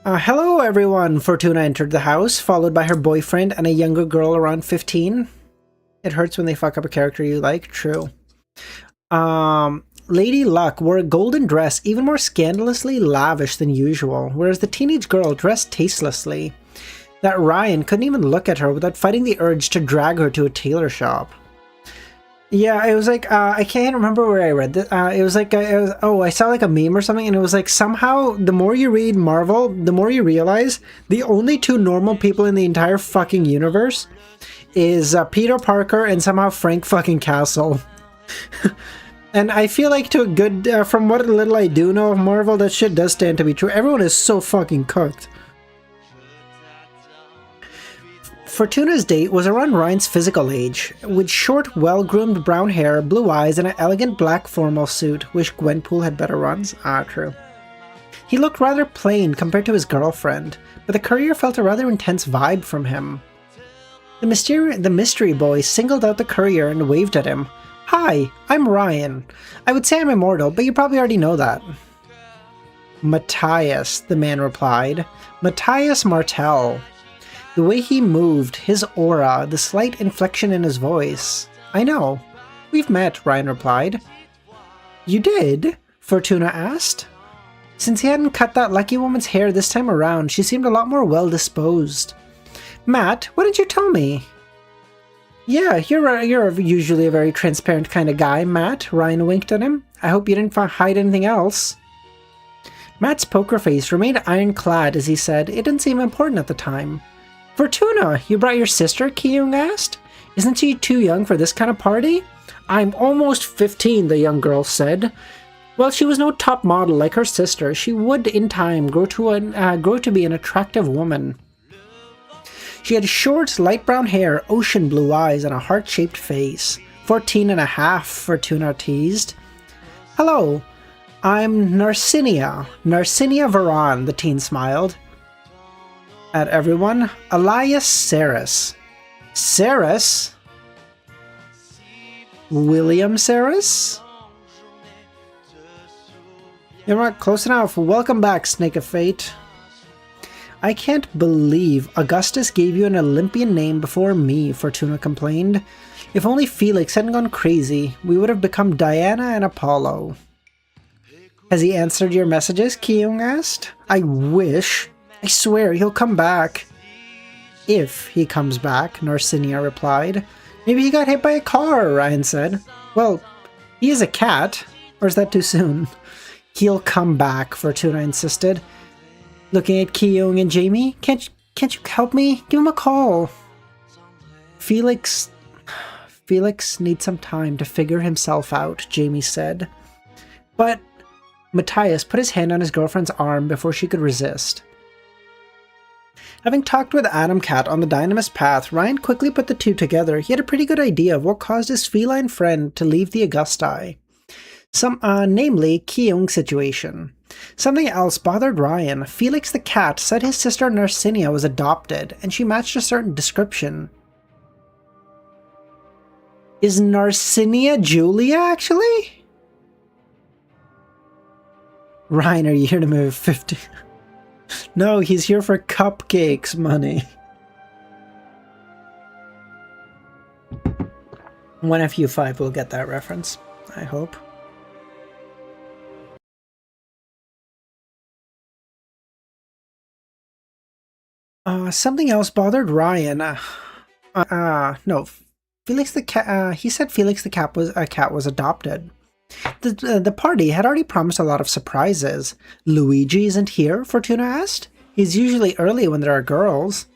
Hello everyone, Fortuna entered the house, followed by her boyfriend and a younger girl around 15. It hurts when they fuck up a character you like, true. Lady Luck wore a golden dress, even more scandalously lavish than usual, whereas the teenage girl dressed tastelessly. That Ryan couldn't even look at her without fighting the urge to drag her to a tailor shop. Yeah, it was like, I can't remember where I read this. It was like, I saw like a meme or something, and it was like, somehow, the more you read Marvel, the more you realize the only two normal people in the entire fucking universe is Peter Parker and somehow Frank fucking Castle. And I feel like to a good, from what little I do know of Marvel, that shit does stand to be true. Everyone is so fucking cooked. Fortuna's date was around Ryan's physical age, with short, well-groomed brown hair, blue eyes, and an elegant black formal suit. Wish Gwenpool had better runs. Ah, true. He looked rather plain compared to his girlfriend, but the courier felt a rather intense vibe from him. The mystery boy singled out the courier and waved at him. Hi, I'm Ryan. I would say I'm immortal, but you probably already know that. Matthias, the man replied. Matthias Martel. The way he moved, his aura, the slight inflection in his voice. I know. We've met, Ryan replied. You did? Fortuna asked. Since he hadn't cut that lucky woman's hair this time around, she seemed a lot more well-disposed. Matt, why didn't you tell me? Yeah, you're usually a very transparent kind of guy, Matt, Ryan winked at him. I hope you didn't hide anything else. Matt's poker face remained ironclad as he said, it didn't seem important at the time. Fortuna, you brought your sister? Ki-young asked. Isn't she too young for this kind of party? I'm almost 15, the young girl said. Well, she was no top model like her sister. She would, in time, grow to be an attractive woman. She had short, light brown hair, ocean blue eyes, and a heart-shaped face. 14 and a half, Fortuna teased. Hello, I'm Narcinia Varan, the teen smiled. At everyone, Elias Saris. Saris? William Saris? You're not close enough. Welcome back, Snake of Fate. I can't believe Augustus gave you an Olympian name before me, Fortuna complained. If only Felix hadn't gone crazy, we would have become Diana and Apollo. Has he answered your messages? Ki-young asked. I wish. I swear he'll come back. If he comes back, Narcinia replied. Maybe he got hit by a car, Ryan said. Well, he is a cat. Or is that too soon? He'll come back, Fortuna insisted. Looking at Ki-young and Jamie, can't you help me? Give him a call. Felix needs some time to figure himself out, Jamie said. But Matthias put his hand on his girlfriend's arm before she could resist. Having talked with Adam Cat on the Dynamis path, Ryan quickly put the two together. He had a pretty good idea of what caused his feline friend to leave the Augusti. Namely, Ki-young's situation. Something else bothered Ryan. Felix the cat said his sister Narcinia was adopted, and she matched a certain description. Is Narcinia Julia, actually? Ryan, are you here to move 50? No, he's here for cupcakes money. One FU5 will get that reference, I hope. Something else bothered Ryan. No, Felix the cat. He said Felix the cat was adopted. The party had already promised a lot of surprises. Luigi isn't here, Fortuna asked. He's usually early when there are girls.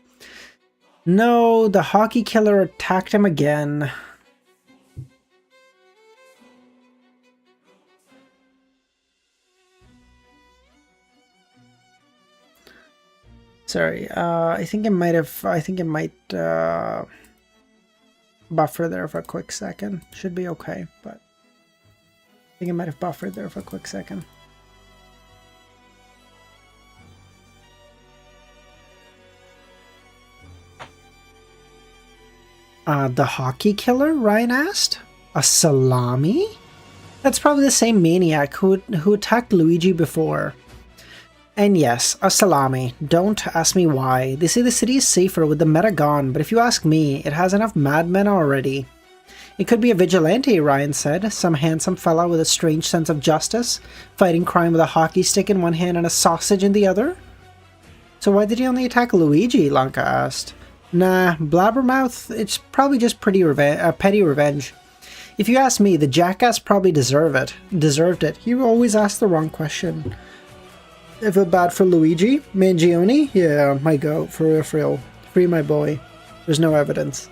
No, the hockey killer attacked him again. Sorry, I think it might buffer there for a quick second. Should be okay, but I think it might have buffered there for a quick second. The hockey killer? Ryan asked. A salami? That's probably the same maniac who attacked Luigi before. And yes, a salami. Don't ask me why. They say the city is safer with the meta gone, but if you ask me, it has enough madmen already. It could be a vigilante, Ryan said, some handsome fella with a strange sense of justice, fighting crime with a hockey stick in one hand and a sausage in the other. So why did he only attack Luigi? Lanka asked. Nah, Blabbermouth, it's probably just petty revenge. If you ask me, the jackass probably deserved it. He always asked the wrong question. I feel bad for Luigi. Mangione? Yeah, my goat, for real. Free my boy. There's no evidence.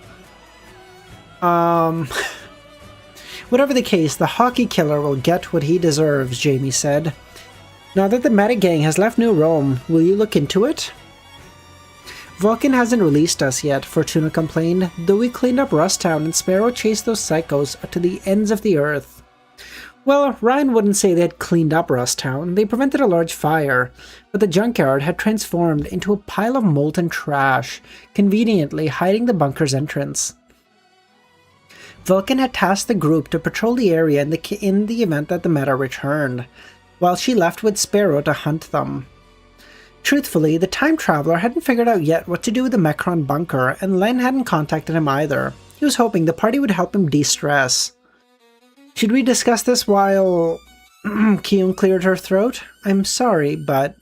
Whatever the case, the hockey killer will get what he deserves, Jamie said. Now that the Meta Gang has left New Rome, will you look into it? Vulcan hasn't released us yet, Fortuna complained, though we cleaned up Rust Town and Sparrow chased those psychos to the ends of the earth. Well, Ryan wouldn't say they had cleaned up Rust Town. They prevented a large fire, but the junkyard had transformed into a pile of molten trash, conveniently hiding the bunker's entrance. Vulcan had tasked the group to patrol the area in the event that the Meta returned, while she left with Sparrow to hunt them. Truthfully, the time traveler hadn't figured out yet what to do with the Mechron bunker, and Len hadn't contacted him either. He was hoping the party would help him de-stress. Should we discuss this while... Kyung cleared her throat? I'm sorry, but...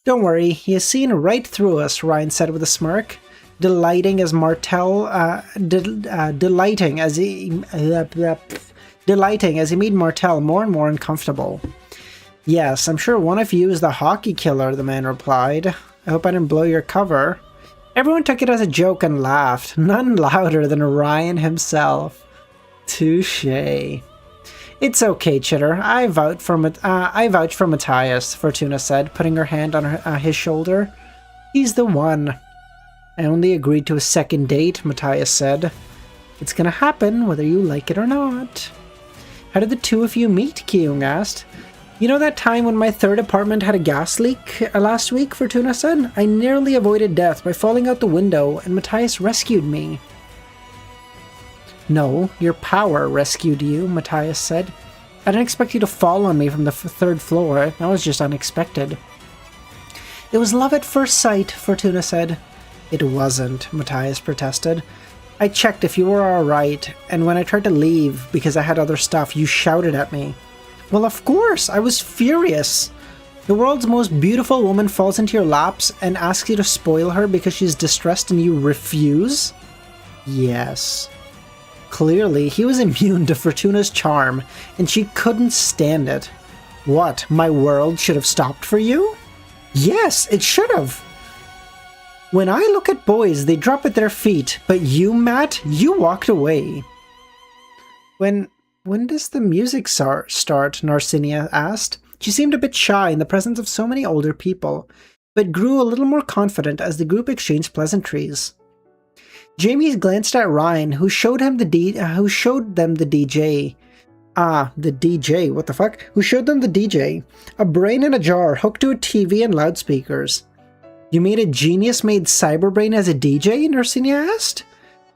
Don't worry, he has seen right through us, Ryan said with a smirk, delighting as he made Martel more and more uncomfortable. Yes, I'm sure one of you is the hockey killer, the man replied. I hope I didn't blow your cover. Everyone took it as a joke and laughed, none louder than Ryan himself. Touché. It's okay, Chitter. I vouch for Matthias, Fortuna said, putting her hand on his shoulder. He's the one. I only agreed to a second date, Matthias said. It's gonna happen, whether you like it or not. How did the two of you meet? Kyung asked. You know that time when my third apartment had a gas leak last week, Fortuna said? I nearly avoided death by falling out the window, and Matthias rescued me. No, your power rescued you, Matthias said. I didn't expect you to fall on me from the third floor. That was just unexpected. It was love at first sight, Fortuna said. It wasn't, Matthias protested. I checked if you were alright, and when I tried to leave because I had other stuff, you shouted at me. Well, of course, I was furious. The world's most beautiful woman falls into your laps and asks you to spoil her because she's distressed and you refuse? Yes. Clearly, he was immune to Fortuna's charm, and she couldn't stand it. What, my world should have stopped for you? Yes, it should have. When I look at boys, they drop at their feet, but you, Matt, you walked away. When does the music start? Narcinia asked. She seemed a bit shy in the presence of so many older people, but grew a little more confident as the group exchanged pleasantries. Jamie glanced at Ryan, who showed them the DJ. The DJ, what the fuck? Who showed them the DJ. A brain in a jar hooked to a TV and loudspeakers. You made a genius-made cyberbrain as a DJ? Narcinia asked.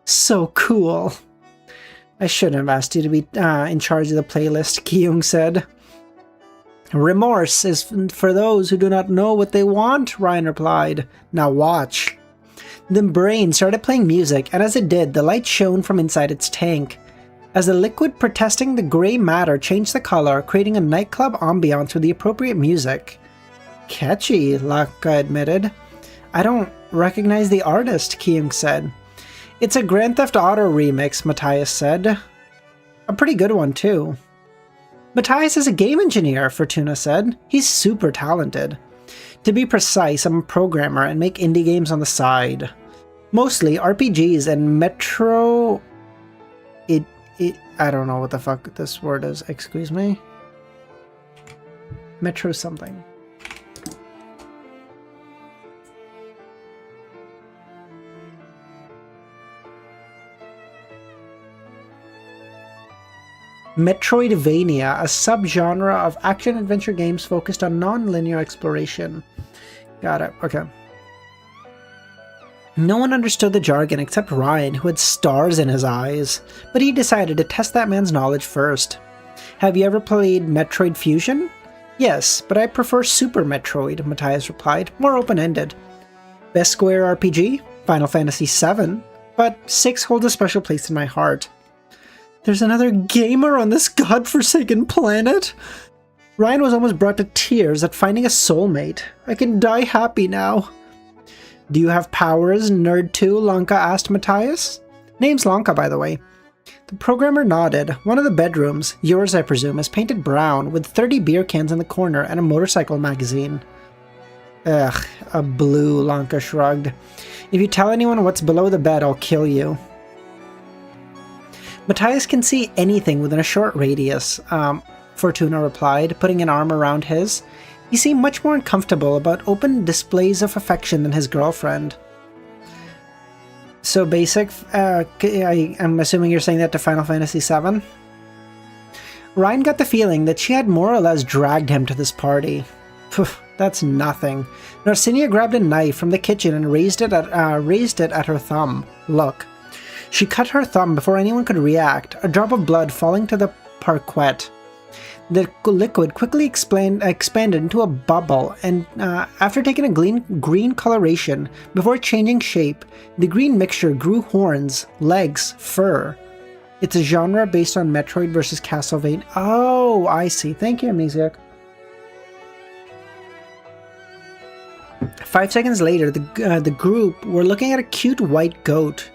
So cool. I shouldn't have asked you to be in charge of the playlist, Kyung said. Remorse is for those who do not know what they want, Ryan replied. Now watch. The brain started playing music, and as it did, the light shone from inside its tank. As the liquid protesting the grey matter changed the color, creating a nightclub ambiance with the appropriate music. Catchy, Laka admitted. I don't recognize the artist, Kyung said. It's a Grand Theft Auto remix, Matthias said. A pretty good one, too. Matthias is a game engineer, Fortuna said. He's super talented. To be precise, I'm a programmer and make indie games on the side. Mostly RPGs and Metro... I don't know what the fuck this word is, excuse me. Metro something. Metroidvania, a subgenre of action-adventure games focused on non-linear exploration. Got it, okay. No one understood the jargon except Ryan, who had stars in his eyes, but he decided to test that man's knowledge first. Have you ever played Metroid Fusion? Yes, but I prefer Super Metroid, Matthias replied, more open-ended. Best Square RPG? Final Fantasy VII, but 6 holds a special place in my heart. There's another gamer on this godforsaken planet? Ryan was almost brought to tears at finding a soulmate. I can die happy now. Do you have powers, Nerd 2? Lanka asked Matthias. Name's Lanka, by the way. The programmer nodded. One of the bedrooms, yours I presume, is painted brown, with 30 beer cans in the corner and a motorcycle magazine. Ugh, a blue, Lanka shrugged. If you tell anyone what's below the bed, I'll kill you. Matthias can see anything within a short radius, Fortuna replied, putting an arm around his. He seemed much more uncomfortable about open displays of affection than his girlfriend. So basic, I'm assuming you're saying that to Final Fantasy VII? Ryan got the feeling that she had more or less dragged him to this party. Phew, that's nothing. Narcinia grabbed a knife from the kitchen and raised it at her thumb. Look. She cut her thumb before anyone could react, a drop of blood falling to the parquet. The liquid quickly expanded into a bubble, and after taking a green coloration, before changing shape, the green mixture grew horns, legs, fur. It's a genre based on Metroid vs. Castlevania. Oh, I see. Thank you, Amnesiac. 5 seconds later, the group were looking at a cute white goat.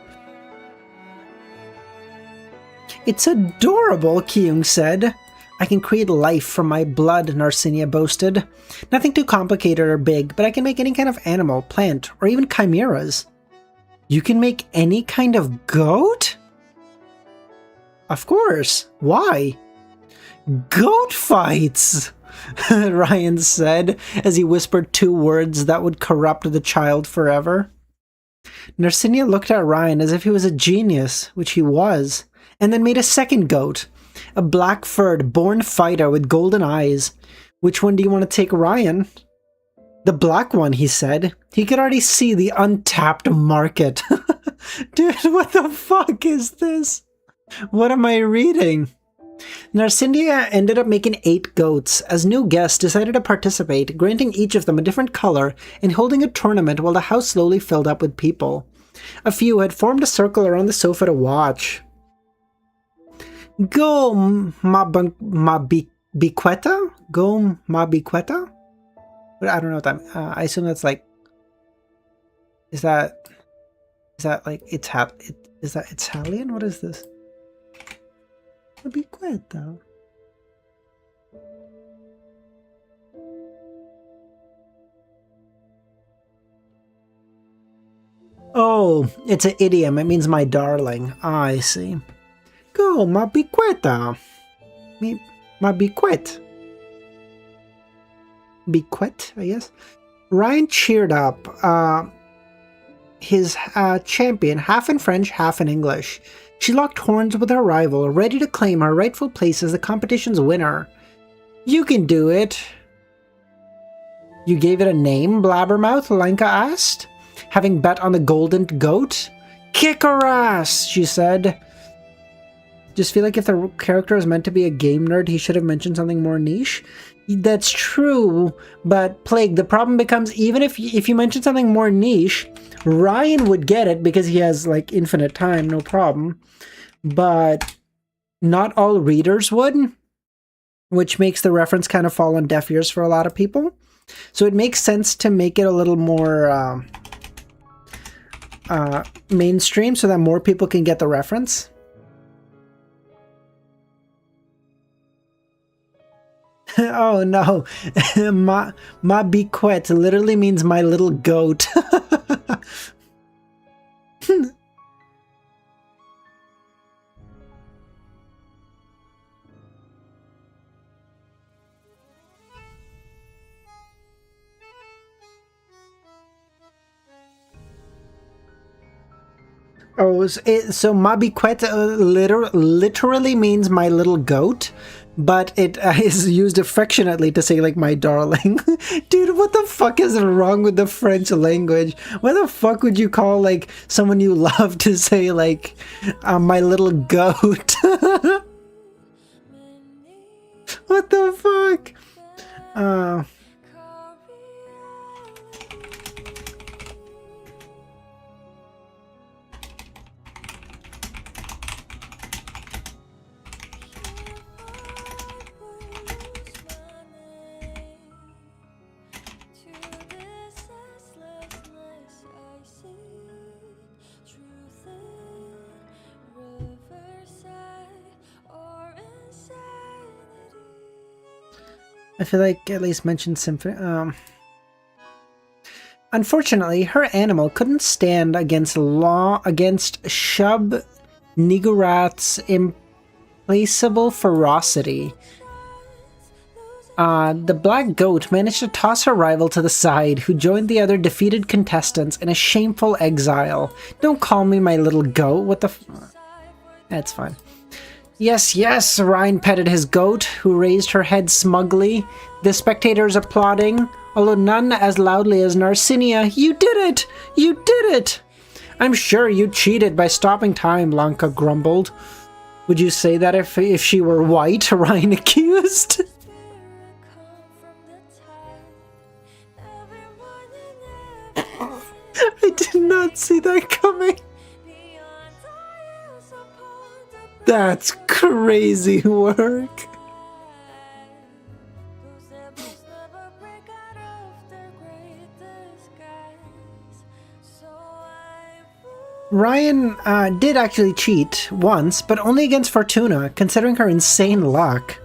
It's adorable, Kyung said. I can create life from my blood, Narcinia boasted. Nothing too complicated or big, but I can make any kind of animal, plant, or even chimeras. You can make any kind of goat? Of course. Why? Goat fights, Ryan said, as he whispered 2 words that would corrupt the child forever. Narcinia looked at Ryan as if he was a genius, which he was, and then made a second goat. A black-furred, born fighter with golden eyes. Which one do you want to take, Ryan? The black one, he said. He could already see the untapped market. Dude, what the fuck is this? What am I reading? Narcinia ended up making 8 goats, as new guests decided to participate, granting each of them a different color and holding a tournament while the house slowly filled up with people. A few had formed a circle around the sofa to watch. Go, Mabiqueta? Go, Mabiqueta? I don't know what that... I assume that's like... Is that like... Is that Italian? What is this? Mabiqueta. Oh, it's an idiom. It means my darling. I see. Go, Mabiqueta. Mabiquet. Biquet, I guess. Ryan cheered up his champion, half in French, half in English. She locked horns with her rival, ready to claim her rightful place as the competition's winner. You can do it. You gave it a name, Blabbermouth? Lanka asked, having bet on the golden goat. Kick her ass, she said. Just feel like if the character is meant to be a game nerd, he should have mentioned something more niche. That's true, but Plague, the problem becomes even if you mention something more niche, Ryan would get it because he has like infinite time, no problem. But not all readers would, which makes the reference kind of fall on deaf ears for a lot of people. So it makes sense to make it a little more mainstream so that more people can get the reference. Oh no, ma biquet literally means my little goat. Oh, so ma biquet literally means my little goat. but it is used affectionately to say, like, my darling. Dude, what the fuck is wrong with the French language? Why the fuck would you call, like, someone you love to say, like, my little goat? What the fuck? I feel like at least mentioned symphony. Unfortunately, her animal couldn't stand against Shub Nigurat's implacable ferocity. The black goat managed to toss her rival to the side, who joined the other defeated contestants in a shameful exile. Don't call me my little goat. What the That's fine. Yes, yes, Ryan petted his goat, who raised her head smugly, the spectators applauding, although none as loudly as Narcinia. You did it! You did it! I'm sure you cheated by stopping time, Lanka grumbled. Would you say that if she were white, Ryan accused? I did not see that coming. That's crazy work. Ryan did actually cheat once, but only against Fortuna, considering her insane luck.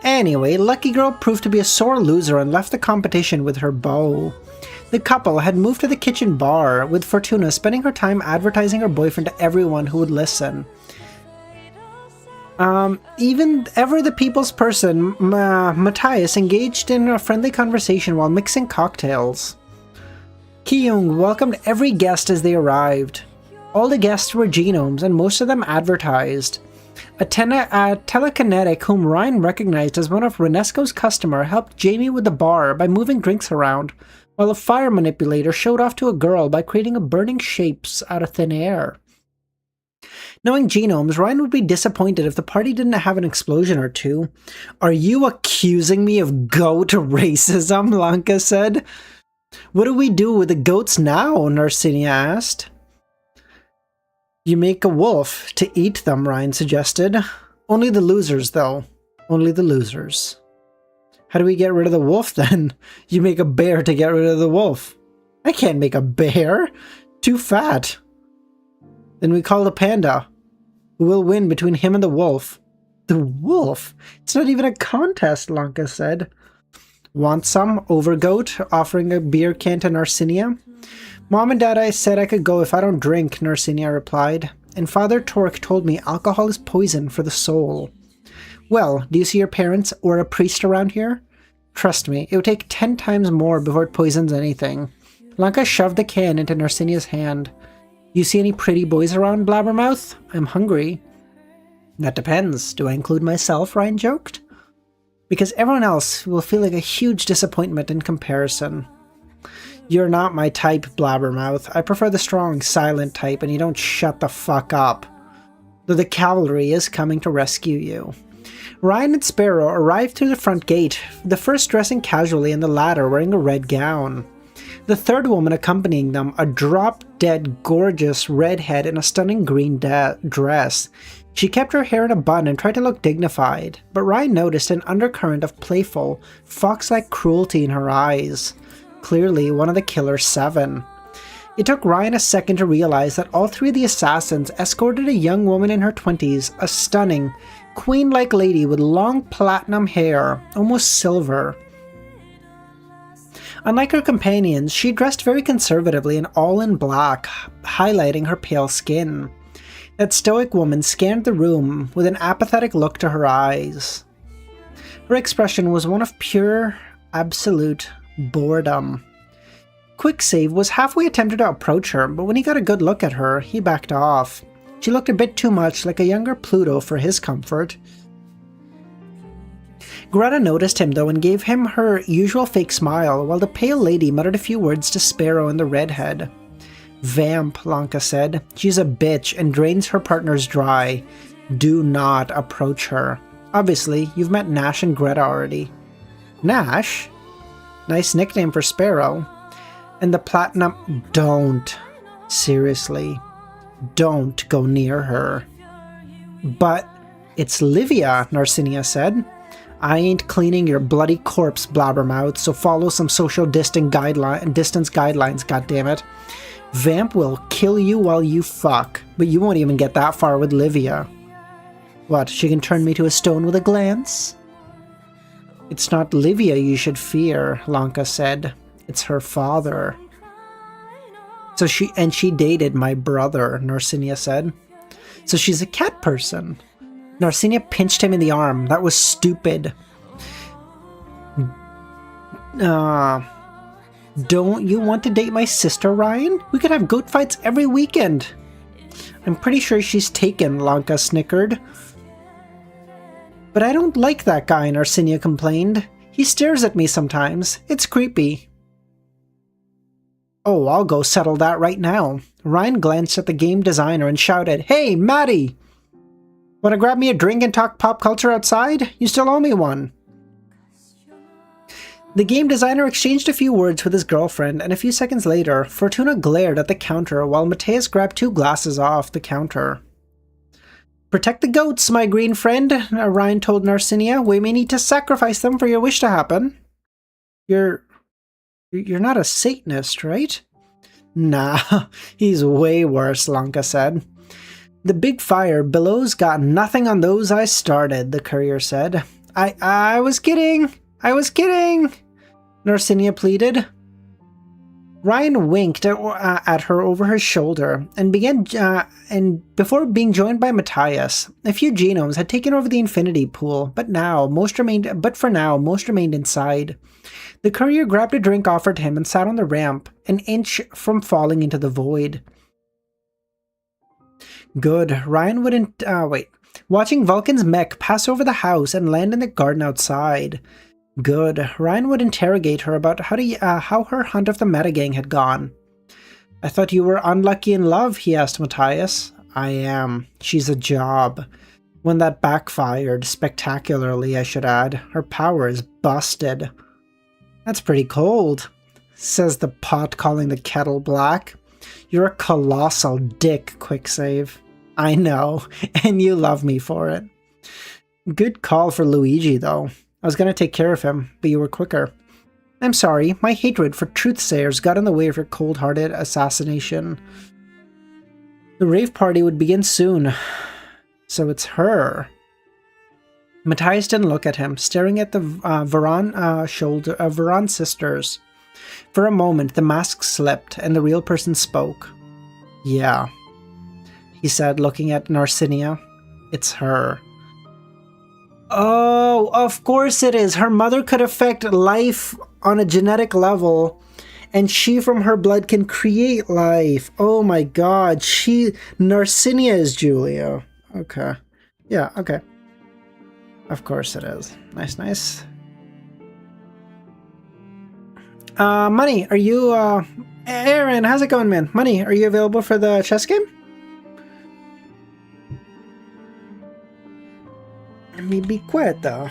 Anyway, Lucky Girl proved to be a sore loser and left the competition with her bow. The couple had moved to the kitchen bar, with Fortuna spending her time advertising her boyfriend to everyone who would listen. Even ever the people's person, Matthias engaged in a friendly conversation while mixing cocktails. Kyung welcomed every guest as they arrived. All the guests were genomes, and most of them advertised. A telekinetic whom Ryan recognized as one of Renesco's customers helped Jamie with the bar by moving drinks around, while a fire manipulator showed off to a girl by creating burning shapes out of thin air. Knowing genomes, Ryan would be disappointed if the party didn't have an explosion or two. Are you accusing me of goat racism? Lanka said. What do we do with the goats now? Narcinia asked. You make a wolf to eat them, Ryan suggested. Only the losers, though. Only the losers. How do we get rid of the wolf, then? You make a bear to get rid of the wolf. I can't make a bear. Too fat. Then we call the panda. Who will win between him and the wolf? The wolf? It's not even a contest, Lanka said. Want some? Overgoat, offering a beer can to Narcinia. Mom and Dad, I said I could go if I don't drink, Narcinia replied. And Father Torque told me alcohol is poison for the soul. Well, do you see your parents or a priest around here? Trust me, it would take 10 times more before it poisons anything. Lanka shoved the can into Narcinia's hand. You see any pretty boys around, Blabbermouth? I'm hungry. That depends. Do I include myself? Ryan joked. Because everyone else will feel like a huge disappointment in comparison. You're not my type, Blabbermouth. I prefer the strong, silent type, and you don't shut the fuck up. Though the cavalry is coming to rescue you. Ryan and Sparrow arrived through the front gate, the first dressing casually and the latter wearing a red gown. The third woman accompanying them, a drop-dead gorgeous redhead in a stunning green dress. She kept her hair in a bun and tried to look dignified, but Ryan noticed an undercurrent of playful, fox-like cruelty in her eyes. Clearly one of the Killer Seven. It took Ryan a second to realize that all three of the assassins escorted a young woman in her 20s, a stunning, queen-like lady with long platinum hair, almost silver. Unlike her companions, she dressed very conservatively and all in black, highlighting her pale skin. That stoic woman scanned the room with an apathetic look to her eyes. Her expression was one of pure, absolute boredom. Quicksave was halfway attempted to approach her, but when he got a good look at her, he backed off. She looked a bit too much like a younger Pluto for his comfort. Greta noticed him though and gave him her usual fake smile, while the pale lady muttered a few words to Sparrow and the redhead. Vamp, Lanka said. She's a bitch and drains her partners dry. Do not approach her. Obviously, you've met Nash and Greta already. Nash? Nice nickname for Sparrow. And the platinum... Don't. Seriously. Don't go near her. But it's Livia, Narcinia said. I ain't cleaning your bloody corpse, blabbermouth, so follow some social distance guidelines, goddammit. Vamp will kill you while you fuck, but you won't even get that far with Livia. What, she can turn me to a stone with a glance? It's not Livia you should fear, Lanka said. It's her father. So she dated my brother, Narcinia said. So she's a cat person. Narcinia pinched him in the arm. That was stupid. Don't you want to date my sister, Ryan? We could have goat fights every weekend. I'm pretty sure she's taken, Lanka snickered. But I don't like that guy, Narcinia complained. He stares at me sometimes. It's creepy. Oh, I'll go settle that right now. Ryan glanced at the game designer and shouted, Hey, Maddie! Wanna grab me a drink and talk pop culture outside? You still owe me one. The game designer exchanged a few words with his girlfriend, and a few seconds later, Fortuna glared at the counter while Mateus grabbed 2 glasses off the counter. Protect the goats, my green friend, Ryan told Narcinia. We may need to sacrifice them for your wish to happen. You're not a Satanist, right? Nah, he's way worse, Lanka said. The big fire below's got nothing on those I started, the courier said. I was kidding! I was kidding! Narcinia pleaded. Ryan winked at her over her shoulder and before being joined by Matthias. A few genomes had taken over the infinity pool, but for now most remained inside. The courier grabbed a drink offered him and sat on the ramp, an inch from falling into the void. Good. Ryan wouldn't watching Vulcan's mech pass over the house and land in the garden outside. Good. Ryan would interrogate her about how her hunt of the Metagang had gone. I thought you were unlucky in love, he asked Matthias. I am. She's a job. When that backfired, spectacularly, I should add. Her power is busted. That's pretty cold, says the pot, calling the kettle black. You're a colossal dick, quick save. I know, and you love me for it. Good call for Luigi, though. I was going to take care of him, but you were quicker. I'm sorry, my hatred for truthsayers got in the way of your cold-hearted assassination. The rave party would begin soon, so it's her. Matthias didn't look at him, staring at the Veron sisters. For a moment, the mask slipped, and the real person spoke. Yeah, he said, looking at Narcinia. It's her. Oh, of course it is. Her mother could affect life on a genetic level, and she from her blood can create life. Oh my god, Narcinia is Julia. Okay. Yeah, okay. Of course it is. Nice, nice. Money, are you, Aaron, how's it going, man? Money, are you available for the chess game? Let me be quiet, though.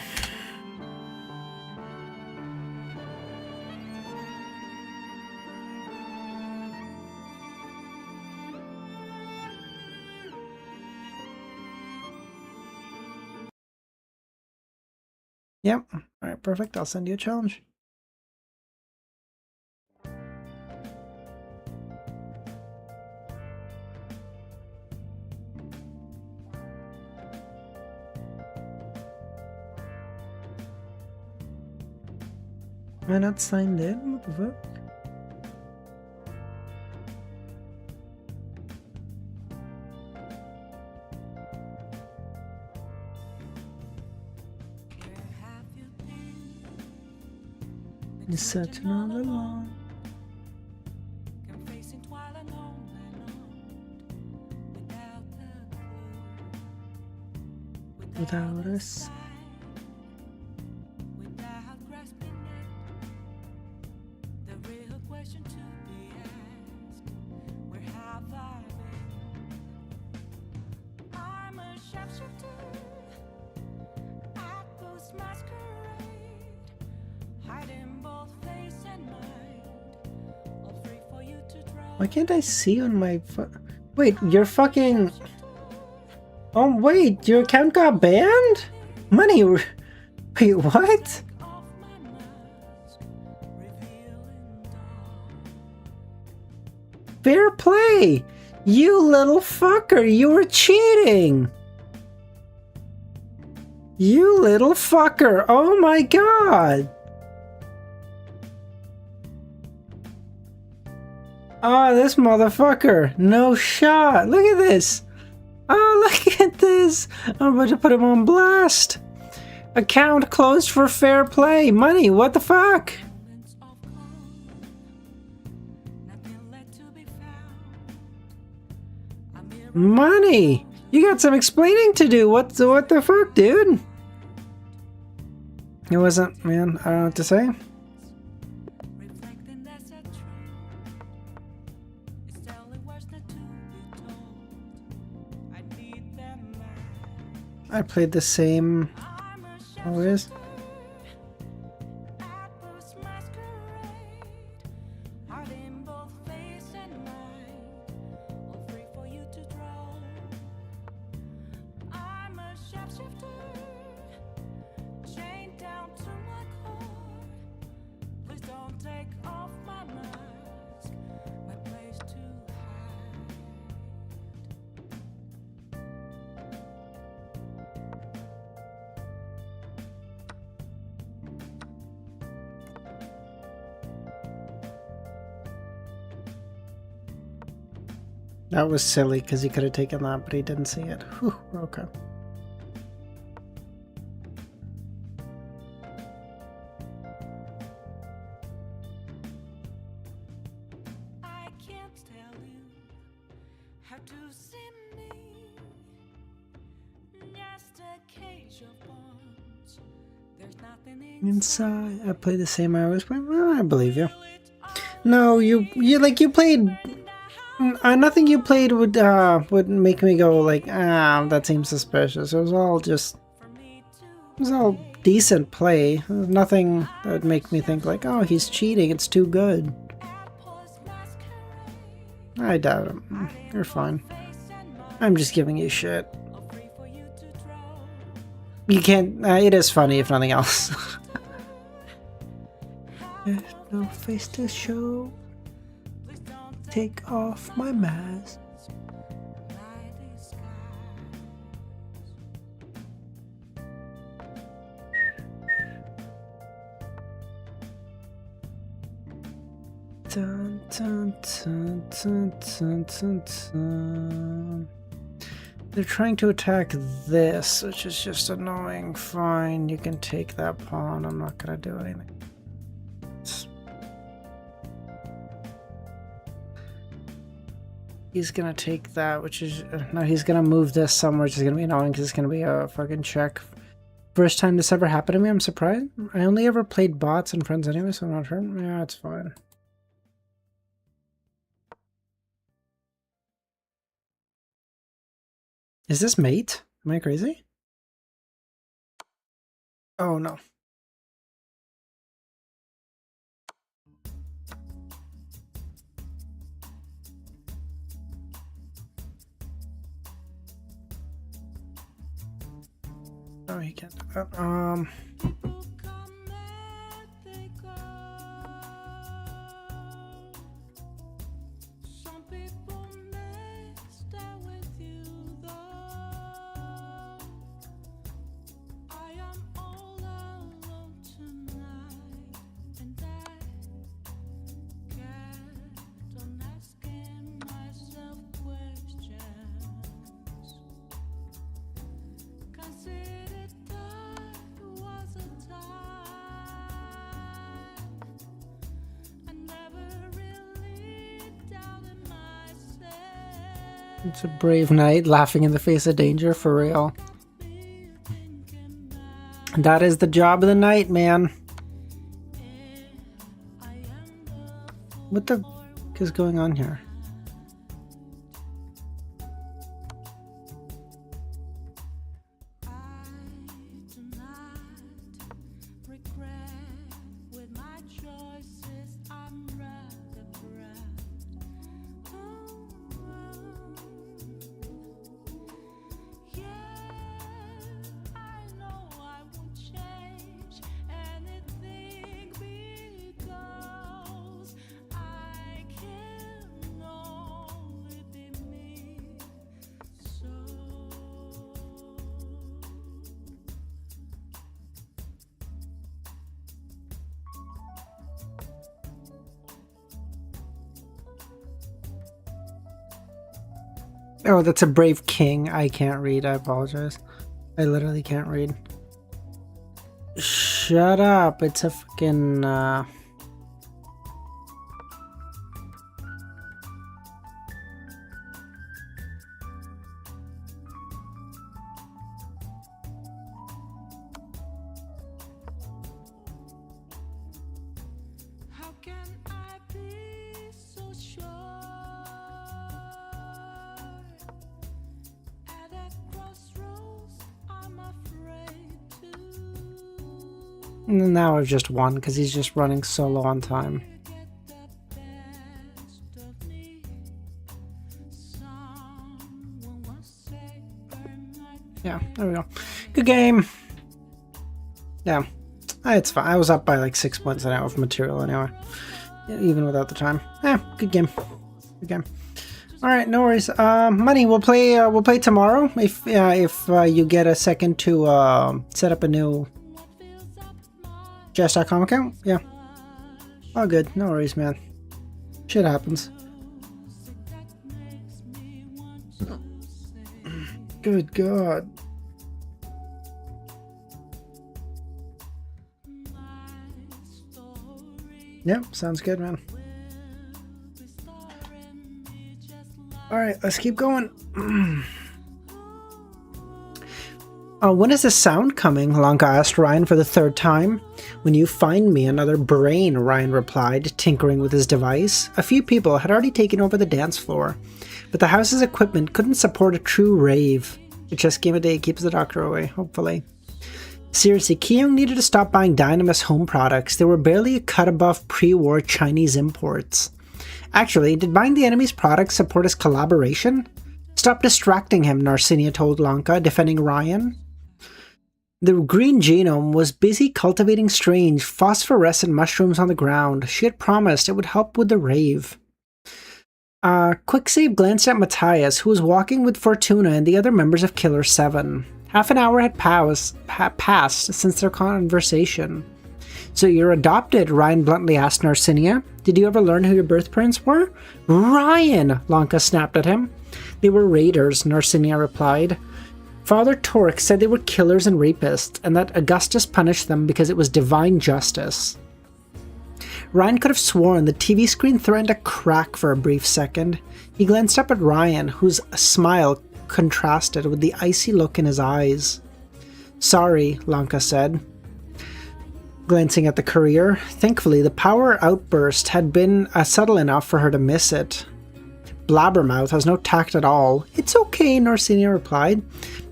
Yep. All right, perfect. I'll send you a challenge. Am I not signed in? What the fuck? It's such another one. without us. Why can't I see on my wait, you're fucking... Oh wait, your account got banned? Money... Wait, what? Fair play! You little fucker, you were cheating! You little fucker, oh my god! Oh, this motherfucker. No shot. Look at this. Oh, look at this. I'm about to put him on blast. Account closed for fair play. Money, what the fuck? Money. You got some explaining to do. What the fuck, dude? It wasn't, man. I don't know what to say. I played the same always. That was silly because he could have taken that, but he didn't see it. Whew, okay. I can't tell you how to see me. Just a cage of bones. There's nothing Inside, I played the same I always play. Well, I believe you. No, you played. Nothing you played would make me go like, that seems suspicious. It was all decent play. Nothing that would make me think like, oh, he's cheating. It's too good. I doubt it. You're fine. I'm just giving you shit. You can't. It is funny if nothing else. There's no face to show. Take off my mask. Dun, dun, dun, dun, dun, dun, dun. They're trying to attack this, which is just annoying. Fine, you can take that pawn. I'm not gonna do anything. He's gonna take that, which is... no, he's gonna move this somewhere, which is gonna be annoying because it's gonna be a fucking check. First time this ever happened to me, I'm surprised. I only ever played bots and friends anyway, so I'm not sure. Yeah, it's fine. Is this mate? Am I crazy? Oh, no. Oh, he can't do that. It's a brave knight laughing in the face of danger, for real. That is the job of the night, man. What the f is going on here? Oh, that's a brave king. I can't read. I apologize. I literally can't read. Shut up. It's a fucking, How can I be so sure? At a crossroads, I'm afraid to Now I've just won because he's just running solo on time. get the best of me. Someone once said, burn my Yeah, there we go. Good game. Yeah, it's fine. I was up by like 6 points an hour of material anyway, even without the time. Yeah, good game. Good game. All right, no worries. Money, we'll play tomorrow if you get a second to set up a new Jess.com account. Yeah. All good. No worries, man. Shit happens. Good God. Yep, sounds good, man. All right, let's keep going. When is the sound coming? Lanka asked Ryan for the third time. When you find me another brain, Ryan replied, tinkering with his device. A few people had already taken over the dance floor, but the house's equipment couldn't support a true rave. It's just game a day keeps the doctor away, hopefully. Seriously, Kyung needed to stop buying Dynamis home products. They were barely a cut above pre-war Chinese imports. Actually, did buying the enemy's products support his collaboration? Stop distracting him, Narcinia told Lanka, defending Ryan. The green genome was busy cultivating strange, phosphorescent mushrooms on the ground. She had promised it would help with the rave. Quicksave glanced at Matthias, who was walking with Fortuna and the other members of Killer 7. Half an hour had passed since their conversation. So you're adopted, Ryan bluntly asked Narcinia. Did you ever learn who your birth parents were? Ryan, Lanka snapped at him. They were raiders, Narcinia replied. Father Torque said they were killers and rapists, and that Augustus punished them because it was divine justice. Ryan could have sworn the TV screen threatened to crack for a brief second. He glanced up at Ryan, whose smile contrasted with the icy look in his eyes. Sorry, Lanka said, glancing at the courier. Thankfully, the power outburst had been subtle enough for her to miss it. Blabbermouth has no tact at all. It's okay, Narcinia replied.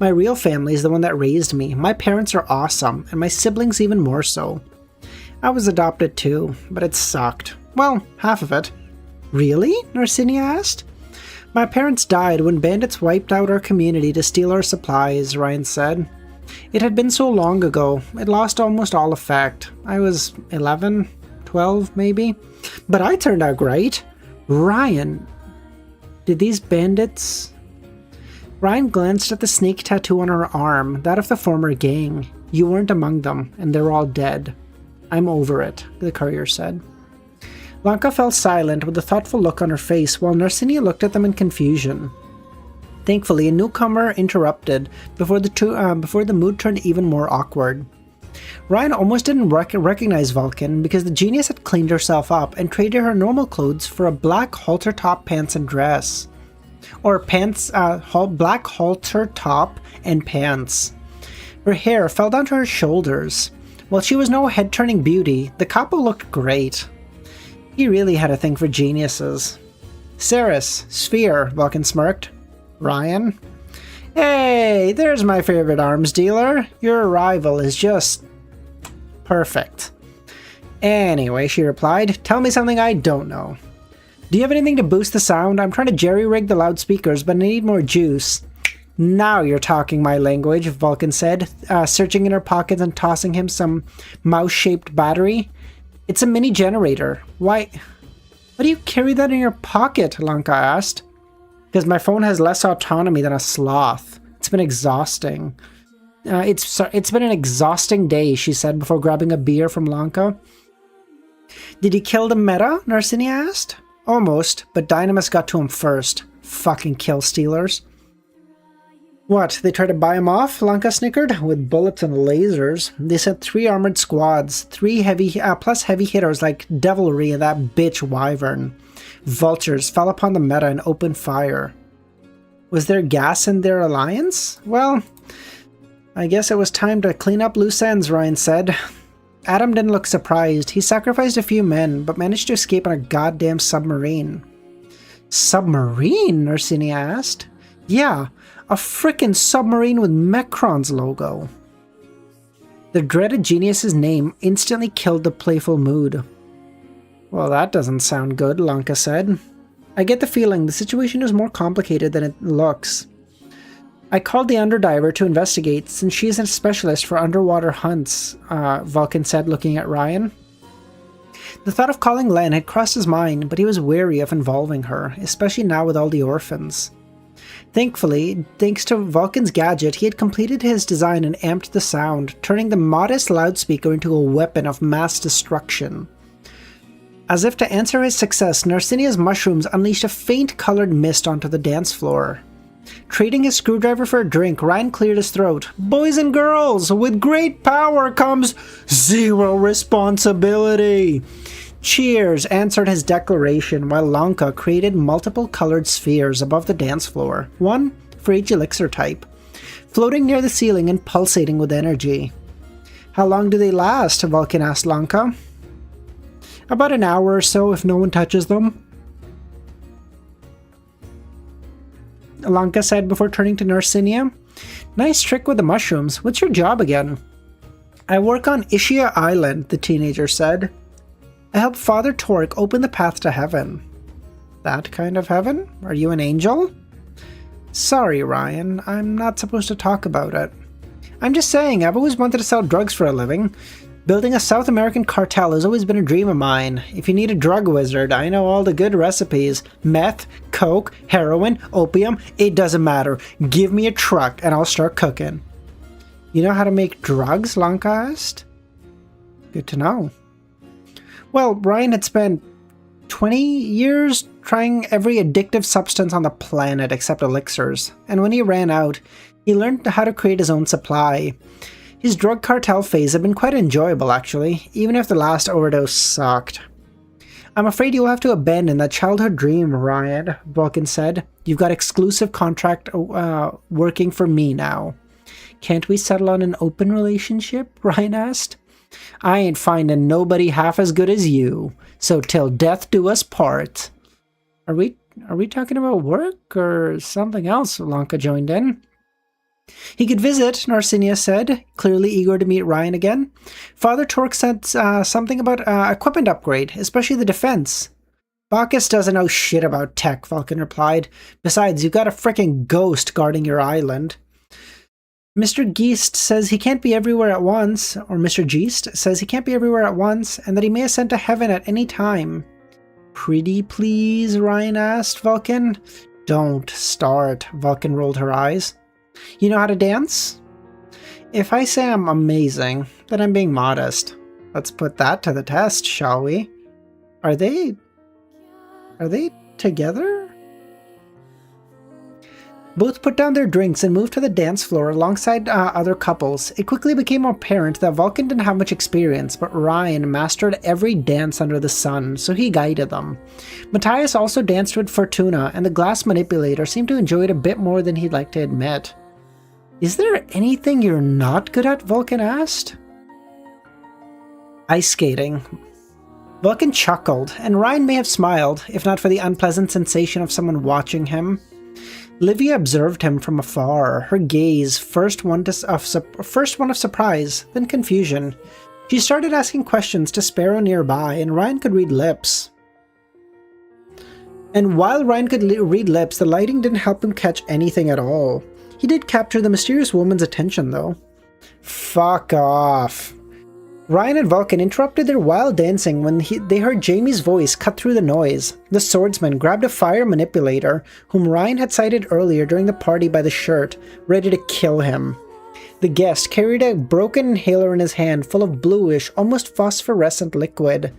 My real family is the one that raised me. My parents are awesome, and my siblings even more so. I was adopted too, but it sucked. Well, half of it. Really? Narcinia asked. My parents died when bandits wiped out our community to steal our supplies, Ryan said. It had been so long ago, it lost almost all effect. I was 11, 12 maybe. But I turned out great. Ryan, did these bandits... Ryan glanced at the snake tattoo on her arm, that of the former gang. You weren't among them, and they're all dead. I'm over it, the courier said. Lanka fell silent with a thoughtful look on her face while Narcinia looked at them in confusion. Thankfully, a newcomer interrupted before the mood turned even more awkward. Ryan almost didn't recognize Vulcan because the genius had cleaned herself up and traded her normal clothes for a black halter top pants and dress. Or pants, black halter top and pants. Her hair fell down to her shoulders. While she was no head-turning beauty, the couple looked great. He really had a thing for geniuses. Ceres, Sphere, Vulcan smirked. Ryan? Hey, there's my favorite arms dealer. Your arrival is just perfect. Anyway, she replied, tell me something I don't know. Do you have anything to boost the sound? I'm trying to jerry-rig the loudspeakers, but I need more juice. Now you're talking my language, Vulcan said, searching in her pockets and tossing him some mouse-shaped battery. It's a mini generator. Why do you carry that in your pocket? Lanka asked. Because my phone has less autonomy than a sloth. It's been exhausting. It's been an exhausting day, she said before grabbing a beer from Lanka. Did he kill the meta? Narcinia asked. Almost, but Dynamis got to him first. Fucking kill stealers. What, they tried to buy him off? Lanka snickered. With bullets and lasers. They sent 3 armored squads, 3 heavy, plus heavy hitters like Devilry and that bitch Wyvern. Vultures fell upon the meta and opened fire. Was there gas in their alliance? Well, I guess it was time to clean up loose ends, Ryan said. Adam didn't look surprised. He sacrificed a few men, but managed to escape on a goddamn submarine. Submarine? Narcinia asked. Yeah, a frickin' submarine with Mecron's logo. The dreaded genius's name instantly killed the playful mood. Well, that doesn't sound good, Lanka said. I get the feeling the situation is more complicated than it looks. I called the underdiver to investigate since she is a specialist for underwater hunts, Vulcan said, looking at Ryan. The thought of calling Len had crossed his mind, but he was wary of involving her, especially now with all the orphans. Thankfully, thanks to Vulcan's gadget, he had completed his design and amped the sound, turning the modest loudspeaker into a weapon of mass destruction. As if to answer his success, Narcinia's mushrooms unleashed a faint-colored mist onto the dance floor. Trading his screwdriver for a drink, Ryan cleared his throat. Boys and girls, with great power comes zero responsibility. Cheers answered his declaration while Lanka created multiple colored spheres above the dance floor, one for each elixir type, floating near the ceiling and pulsating with energy. How long do they last? Vulcan asked Lanka. About an hour or so if no one touches them. Lanka said before turning to Narcinia. Nice trick with the mushrooms. What's your job again? I work on Ishia Island, the teenager said. I help Father Torque open the path to heaven. That kind of heaven? Are you an angel? Sorry, Ryan. I'm not supposed to talk about it. I'm just saying, I've always wanted to sell drugs for a living. Building a South American cartel has always been a dream of mine. If you need a drug wizard, I know all the good recipes. Meth, coke, heroin, opium, it doesn't matter. Give me a truck and I'll start cooking. You know how to make drugs? Lanka asked. Good to know. Well, Ryan had spent 20 years trying every addictive substance on the planet except elixirs, and when he ran out, he learned how to create his own supply. His drug cartel phase had been quite enjoyable, actually, even if the last overdose sucked. I'm afraid you'll have to abandon that childhood dream, Ryan, Vulcan said. You've got exclusive contract working for me now. Can't we settle on an open relationship? Ryan asked. I ain't finding nobody half as good as you, so till death do us part. Are we talking about work or something else? Lanka joined in. He could visit, Narcinia said, clearly eager to meet Ryan again. Father Torque said something about equipment upgrade, especially the defense. Bacchus doesn't know shit about tech, Vulcan replied. Besides, you've got a frickin' ghost guarding your island. Mr. Geist says he can't be everywhere at once, or Mr. Geist says he can't be everywhere at once, and that he may ascend to heaven at any time. Pretty please, Ryan asked Vulcan. Don't start, Vulcan rolled her eyes. You know how to dance? If I say I'm amazing, then I'm being modest. Let's put that to the test, shall we? Are they together? Both put down their drinks and moved to the dance floor alongside other couples. It quickly became apparent that Vulcan didn't have much experience, but Ryan mastered every dance under the sun, so he guided them. Matthias also danced with Fortuna, and the glass manipulator seemed to enjoy it a bit more than he'd like to admit. Is there anything you're not good at? Vulcan asked. Ice skating. Vulcan chuckled, and Ryan may have smiled, if not for the unpleasant sensation of someone watching him. Livia observed him from afar, her gaze first one of surprise, then confusion. She started asking questions to Sparrow nearby, and Ryan could read lips. And while Ryan could read lips, the lighting didn't help him catch anything at all. He did capture the mysterious woman's attention, though. Fuck off. Ryan and Vulcan interrupted their wild dancing when they heard Jamie's voice cut through the noise. The swordsman grabbed a fire manipulator, whom Ryan had sighted earlier during the party by the shirt, ready to kill him. The guest carried a broken inhaler in his hand, full of bluish, almost phosphorescent liquid.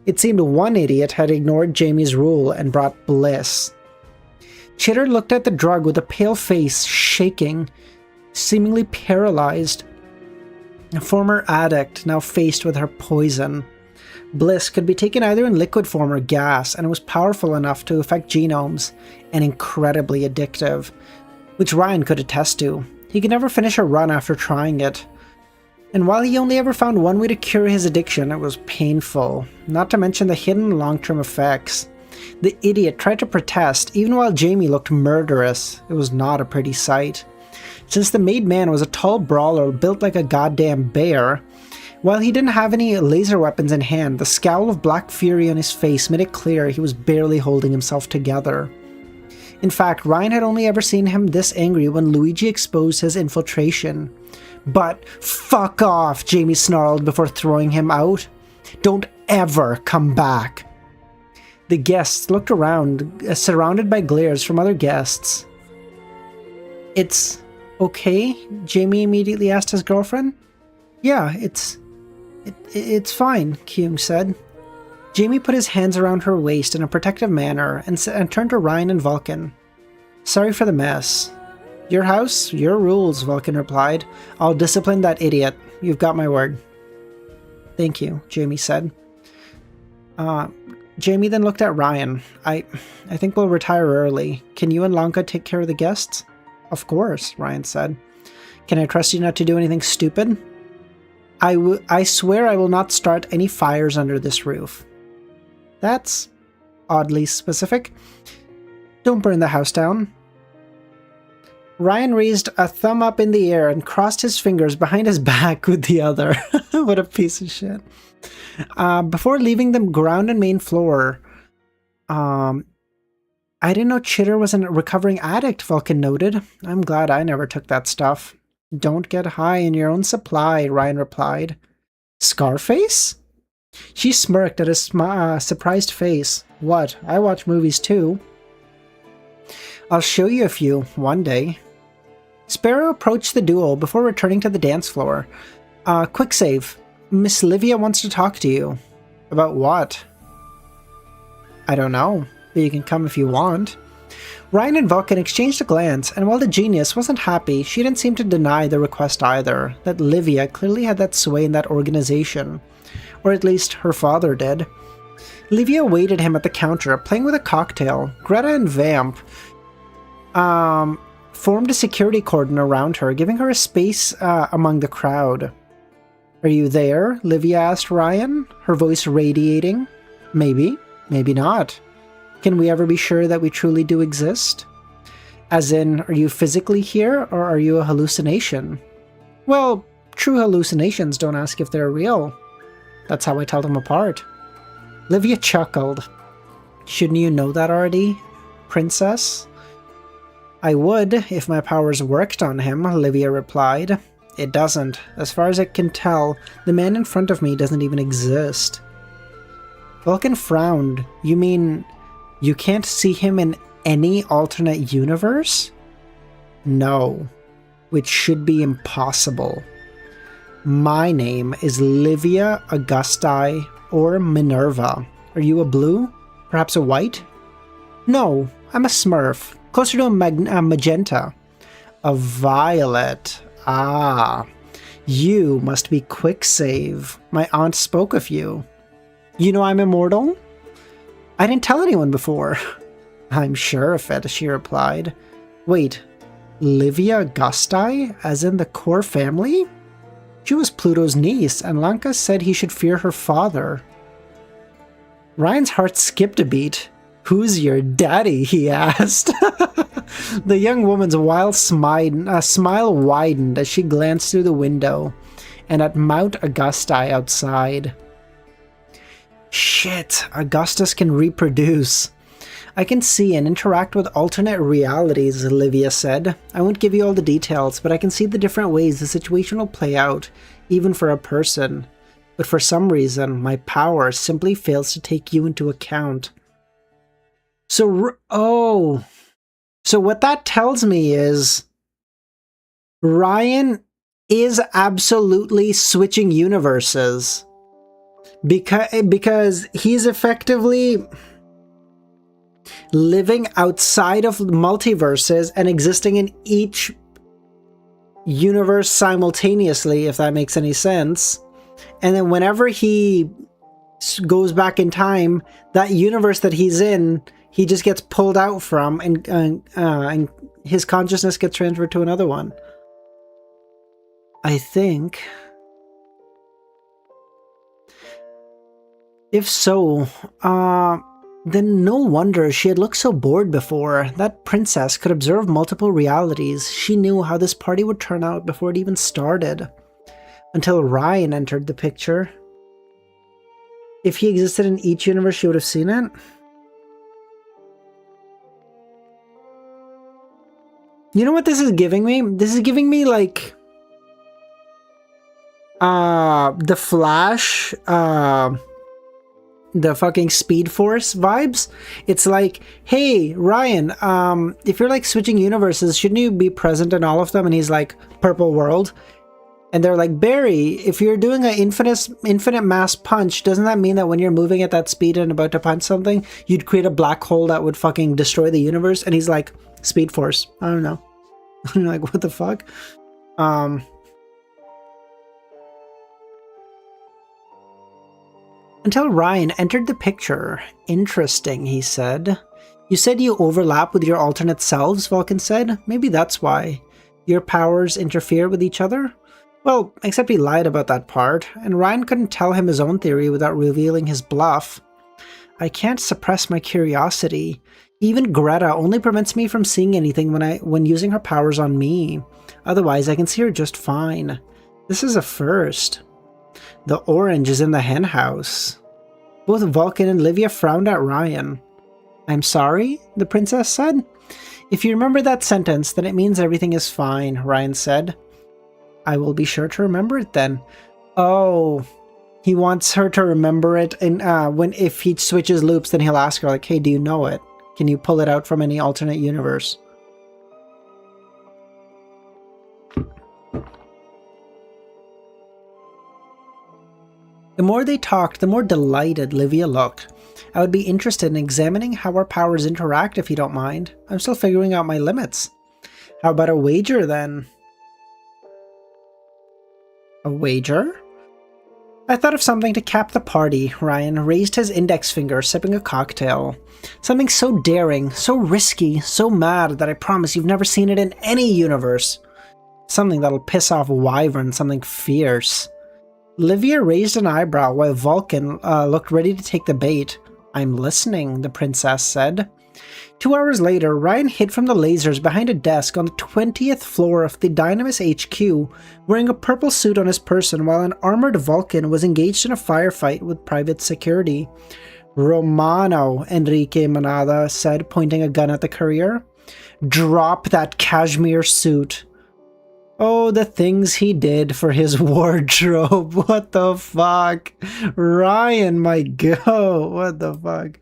It seemed one idiot had ignored Jamie's rule and brought bliss. Chitter looked at the drug with a pale face, shaking, seemingly paralyzed. A former addict, now faced with her poison. Bliss could be taken either in liquid form or gas, and it was powerful enough to affect genomes, and incredibly addictive, which Ryan could attest to. He could never finish a run after trying it. And while he only ever found one way to cure his addiction, it was painful, not to mention the hidden long-term effects. The idiot tried to protest, even while Jamie looked murderous. It was not a pretty sight. Since the made man was a tall brawler built like a goddamn bear, while he didn't have any laser weapons in hand, the scowl of black fury on his face made it clear he was barely holding himself together. In fact, Ryan had only ever seen him this angry when Luigi exposed his infiltration. But fuck off, Jamie snarled before throwing him out. Don't ever come back. The guests looked around, surrounded by glares from other guests. It's okay? Jamie immediately asked his girlfriend. Yeah, it's fine, Kyung said. Jamie put his hands around her waist in a protective manner and turned to Ryan and Vulcan. Sorry for the mess. Your house, your rules, Vulcan replied. I'll discipline that idiot. You've got my word. Thank you, Jamie said. Jamie then looked at Ryan. I think we'll retire early. Can you and Lanka take care of the guests? Of course, Ryan said. Can I trust you not to do anything stupid? I swear I will not start any fires under this roof. That's oddly specific. Don't burn the house down. Ryan raised a thumb up in the air and crossed his fingers behind his back with the other. What a piece of shit. Before leaving the ground and main floor, I didn't know Chitter was a recovering addict, Vulcan noted. I'm glad I never took that stuff. Don't get high in your own supply, Ryan replied. Scarface? She smirked at his surprised face. What? I watch movies too. I'll show you a few, one day. Sparrow approached the duo before returning to the dance floor. Quick save. Miss Livia wants to talk to you. About what? I don't know, but you can come if you want. Ryan and Vulcan exchanged a glance, and while the genius wasn't happy, she didn't seem to deny the request either, that Livia clearly had that sway in that organization. Or at least her father did. Livia waited him at the counter, playing with a cocktail. Greta and Vamp formed a security cordon around her, giving her a space among the crowd. Are you there? Livia asked Ryan, her voice radiating. Maybe, maybe not. Can we ever be sure that we truly do exist? As in, are you physically here, or are you a hallucination? Well, true hallucinations don't ask if they're real. That's how I tell them apart. Livia chuckled. Shouldn't you know that already, princess? I would, if my powers worked on him, Livia replied. It doesn't. As far as I can tell, the man in front of me doesn't even exist. Vulcan frowned. You mean you can't see him in any alternate universe? No, which should be impossible. My name is Livia Augusti or Minerva. Are you a blue? Perhaps a white? No, I'm a smurf. Closer to a magenta. A violet. Ah, you must be Quicksave. My aunt spoke of you. You know I'm immortal? I didn't tell anyone before. I'm sure of it, she replied. Wait, Livia Augusti, as in the core family? She was Pluto's niece, and Lanka said he should fear her father. Ryan's heart skipped a beat. "Who's your daddy?" he asked. The young woman's wild smile widened as she glanced through the window and at Mount Augusti outside. Shit, Augustus can reproduce. "I can see and interact with alternate realities," Olivia said. "I won't give you all the details, but I can see the different ways the situation will play out, even for a person. But for some reason, my power simply fails to take you into account." So what that tells me is Ryan is absolutely switching universes. Because he's effectively living outside of multiverses and existing in each universe simultaneously, if that makes any sense. And then whenever he goes back in time, that universe that he's in, he just gets pulled out from, and his consciousness gets transferred to another one. I think. If so, then no wonder she had looked so bored before. That princess could observe multiple realities. She knew how this party would turn out before it even started. Until Ryan entered the picture. If he existed in each universe, she would have seen it. You know what this is giving me? This is giving me like the Flash, the fucking Speed Force vibes. It's like, hey, Ryan, if you're like switching universes, shouldn't you be present in all of them? And he's like, purple world. And they're like, Barry, if you're doing an infinite mass punch, doesn't that mean that when you're moving at that speed and about to punch something, you'd create a black hole that would fucking destroy the universe? And he's like, Speed Force. I don't know. I'm like, what the fuck? Until Ryan entered the picture. Interesting, he said. You said you overlap with your alternate selves, Vulcan said. Maybe that's why. Your powers interfere with each other? Well, except he lied about that part, and Ryan couldn't tell him his own theory without revealing his bluff. I can't suppress my curiosity. Even Greta only prevents me from seeing anything when using her powers on me. Otherwise, I can see her just fine. This is a first. The orange is in the hen house. Both Vulcan and Livia frowned at Ryan. I'm sorry, the princess said. If you remember that sentence, then it means everything is fine, Ryan said. I will be sure to remember it then. Oh, he wants her to remember it, and if he switches loops, then he'll ask her, like, hey, do you know it? Can you pull it out from any alternate universe? The more they talked, the more delighted Livia looked. I would be interested in examining how our powers interact if you don't mind. I'm still figuring out my limits. How about a wager then? A wager? I thought of something to cap the party. Ryan raised his index finger, sipping a cocktail. Something so daring, so risky, so mad that I promise you've never seen it in any universe. Something that'll piss off Wyvern, something fierce. Livia raised an eyebrow while Vulcan looked ready to take the bait. I'm listening, the princess said. 2 hours later, Ryan hid from the lasers behind a desk on the 20th floor of the Dynamis HQ, wearing a purple suit on his person while an armored Vulcan was engaged in a firefight with private security. Romano, Enrique Manada said, pointing a gun at the courier. Drop that cashmere suit. Oh, the things he did for his wardrobe. What the fuck? Ryan, my go. What the fuck?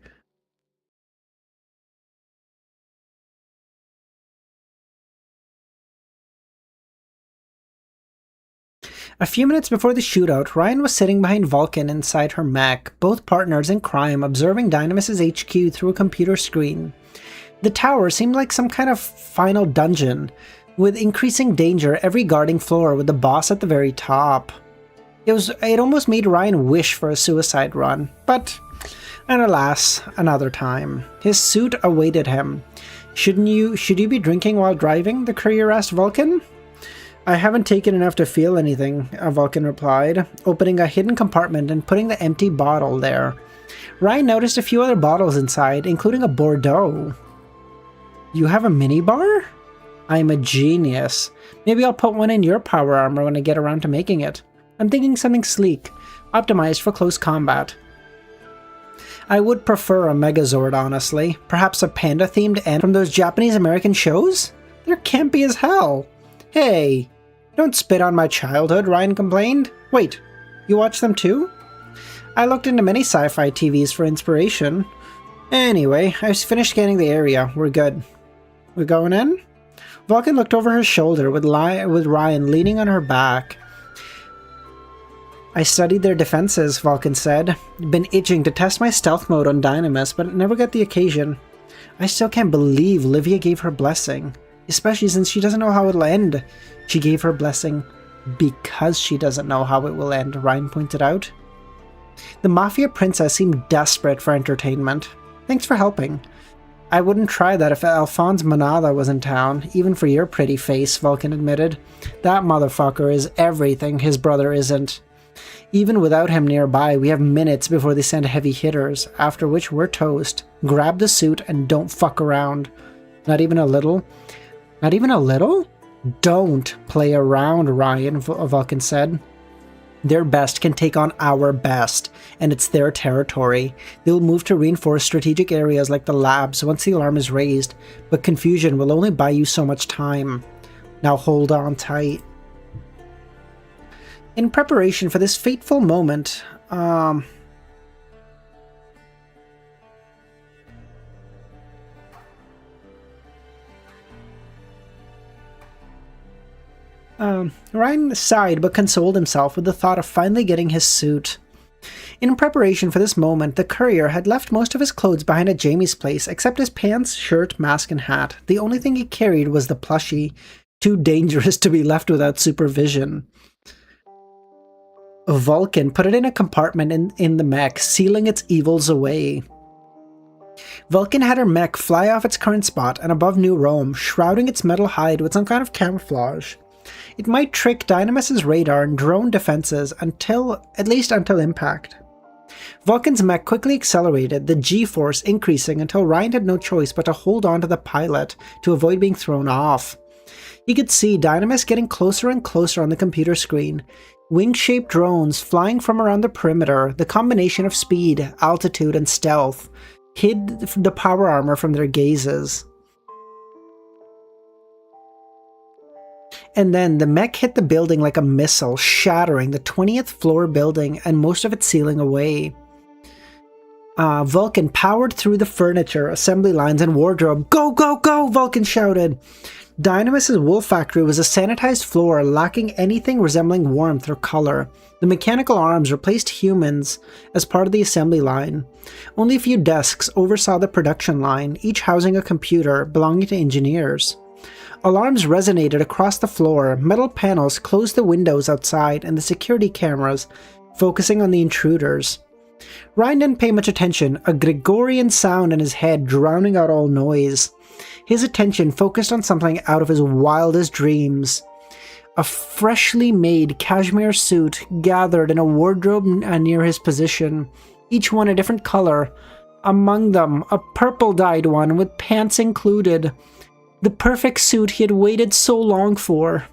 A few minutes before the shootout, Ryan was sitting behind Vulcan inside her mech, both partners in crime, observing Dynamis' HQ through a computer screen. The tower seemed like some kind of final dungeon, with increasing danger every guarding floor with the boss at the very top. It almost made Ryan wish for a suicide run, but, and alas, another time. His suit awaited him. Should you be drinking while driving? The courier asked Vulcan. I haven't taken enough to feel anything, Vulcan replied, opening a hidden compartment and putting the empty bottle there. Ryan noticed a few other bottles inside, including a Bordeaux. You have a minibar? I'm a genius. Maybe I'll put one in your power armor when I get around to making it. I'm thinking something sleek, optimized for close combat. I would prefer a Megazord, honestly. Perhaps a panda-themed end from those Japanese-American shows? They're campy as hell. Hey, don't spit on my childhood, Ryan complained. Wait, you watch them too? I looked into many sci-fi TVs for inspiration. Anyway, I finished scanning the area. We're good. We're going in? Vulcan looked over her shoulder with Ryan leaning on her back. I studied their defenses, Vulcan said. Been itching to test my stealth mode on Dynamis, but never got the occasion. I still can't believe Livia gave her blessing, especially since she doesn't know how it'll end. She gave her blessing because she doesn't know how it will end, Ryan pointed out. The Mafia princess seemed desperate for entertainment. Thanks for helping. I wouldn't try that if Alphonse Manada was in town, even for your pretty face, Vulcan admitted. That motherfucker is everything his brother isn't. Even without him nearby, we have minutes before they send heavy hitters, after which we're toast. Grab the suit and don't fuck around. Not even a little? Not even a little? Don't play around, Ryan, Vulcan said. Their best can take on our best, and it's their territory. They'll move to reinforce strategic areas like the labs once the alarm is raised, but confusion will only buy you so much time. Now hold on tight. In preparation for this fateful moment, Ryan sighed but consoled himself with the thought of finally getting his suit. In preparation for this moment, the courier had left most of his clothes behind at Jamie's place, except his pants, shirt, mask, and hat. The only thing he carried was the plushie, too dangerous to be left without supervision. Vulcan put it in a compartment in the mech, sealing its evils away. Vulcan had her mech fly off its current spot and above New Rome, shrouding its metal hide with some kind of camouflage. It might trick Dynamis' radar and drone defenses at least until impact. Vulcan's mech quickly accelerated, the G-force increasing until Ryan had no choice but to hold on to the pilot to avoid being thrown off. He could see Dynamis getting closer and closer on the computer screen. Wing-shaped drones flying from around the perimeter, the combination of speed, altitude, and stealth, hid the power armor from their gazes. And then the mech hit the building like a missile, shattering the 20th floor building and most of its ceiling away. Vulcan powered through the furniture, assembly lines, and wardrobe. Go, go, go, Vulcan shouted. Dynamis' wool factory was a sanitized floor lacking anything resembling warmth or color. The mechanical arms replaced humans as part of the assembly line. Only a few desks oversaw the production line, each housing a computer belonging to engineers. Alarms resonated across the floor, metal panels closed the windows outside and the security cameras, focusing on the intruders. Ryan didn't pay much attention, a Gregorian sound in his head drowning out all noise. His attention focused on something out of his wildest dreams. A freshly made cashmere suit gathered in a wardrobe near his position, each one a different color. Among them, a purple-dyed one with pants included. The perfect suit he had waited so long for.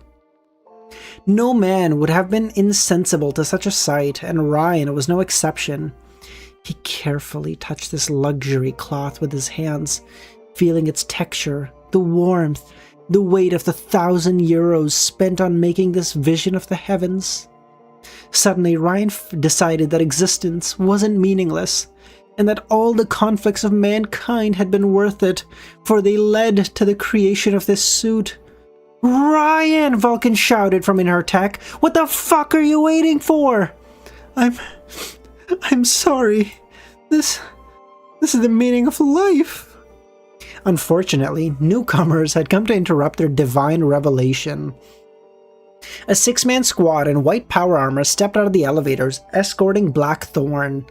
No man would have been insensible to such a sight, and Ryan was no exception. He carefully touched this luxury cloth with his hands, feeling its texture, the warmth, the weight of the 1,000 euros spent on making this vision of the heavens. Suddenly, Ryan decided that existence wasn't meaningless, and that all the conflicts of mankind had been worth it, for they led to the creation of this suit. Ryan! Vulcan shouted from in her tech. What the fuck are you waiting for? I'm sorry. This is the meaning of life. Unfortunately, newcomers had come to interrupt their divine revelation. A 6-man squad in white power armor stepped out of the elevators, escorting Blackthorn.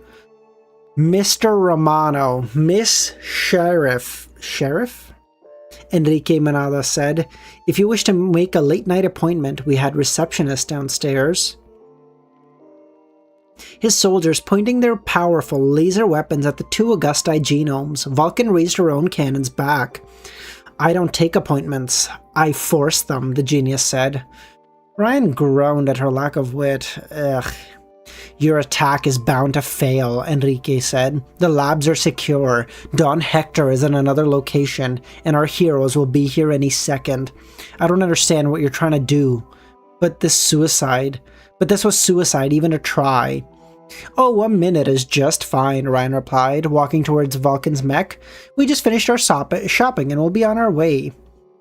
Mr. Romano, Miss Sheriff? Enrique Manada said. If you wish to make a late-night appointment, we had receptionists downstairs. His soldiers pointing their powerful laser weapons at the two Augusti genomes, Vulcan raised her own cannons back. I don't take appointments. I force them, the genius said. Ryan groaned at her lack of wit. Ugh. Your attack is bound to fail, Enrique said. The labs are secure. Don Hector is in another location, and our heroes will be here any second. I don't understand what you're trying to do. But this was suicide, even to try. Oh, a minute is just fine, Ryan replied, walking towards Vulcan's mech. We just finished our shopping and we'll be on our way.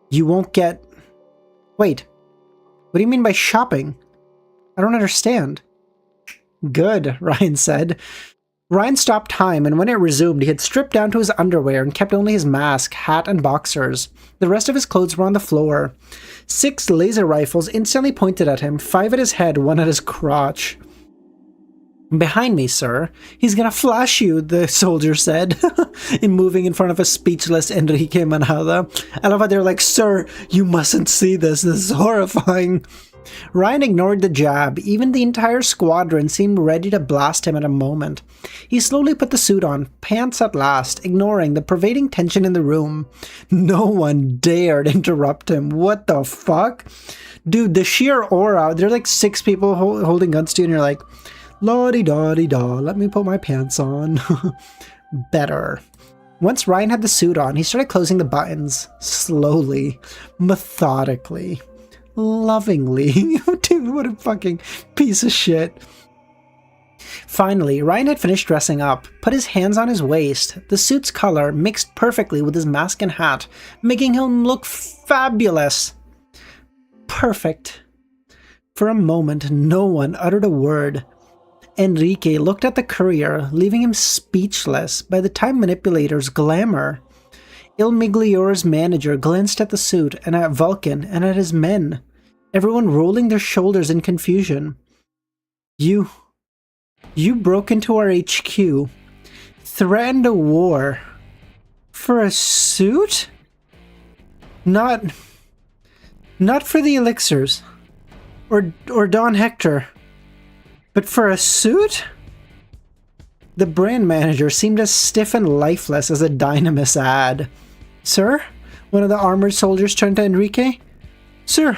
You won't get... Wait. What do you mean by shopping? I don't understand. Good, Ryan said. Ryan stopped time, and when it resumed, he had stripped down to his underwear and kept only his mask, hat, and boxers. The rest of his clothes were on the floor. 6 laser rifles instantly pointed at him, 5 at his head, 1 at his crotch. Behind me, sir. He's gonna flash you, the soldier said, moving in front of a speechless Enrique Manada. I love how they're like, sir, you mustn't see this. This is horrifying. Ryan ignored the jab. Even the entire squadron seemed ready to blast him at a moment. He slowly put the suit on, pants at last, ignoring the pervading tension in the room. No one dared interrupt him. What the fuck? Dude, the sheer aura. There are like 6 people holding guns to you, and you're like, la-di-da-di-da, let me put my pants on. Better. Once Ryan had the suit on, he started closing the buttons. Slowly. Methodically. Lovingly. Dude, what a fucking piece of shit. Finally, Ryan had finished dressing up, put his hands on his waist. The suit's color mixed perfectly with his mask and hat, making him look fabulous. Perfect. For a moment, no one uttered a word. Enrique looked at the courier, leaving him speechless by the time Manipulator's glamour. Il Miglior's manager glanced at the suit and at Vulcan and at his men, everyone rolling their shoulders in confusion. You broke into our HQ, threatened a war, for a suit? Not for the elixirs, or Don Hector. But for a suit? The brand manager seemed as stiff and lifeless as a Dynamis ad. Sir? One of the armored soldiers turned to Enrique. Sir,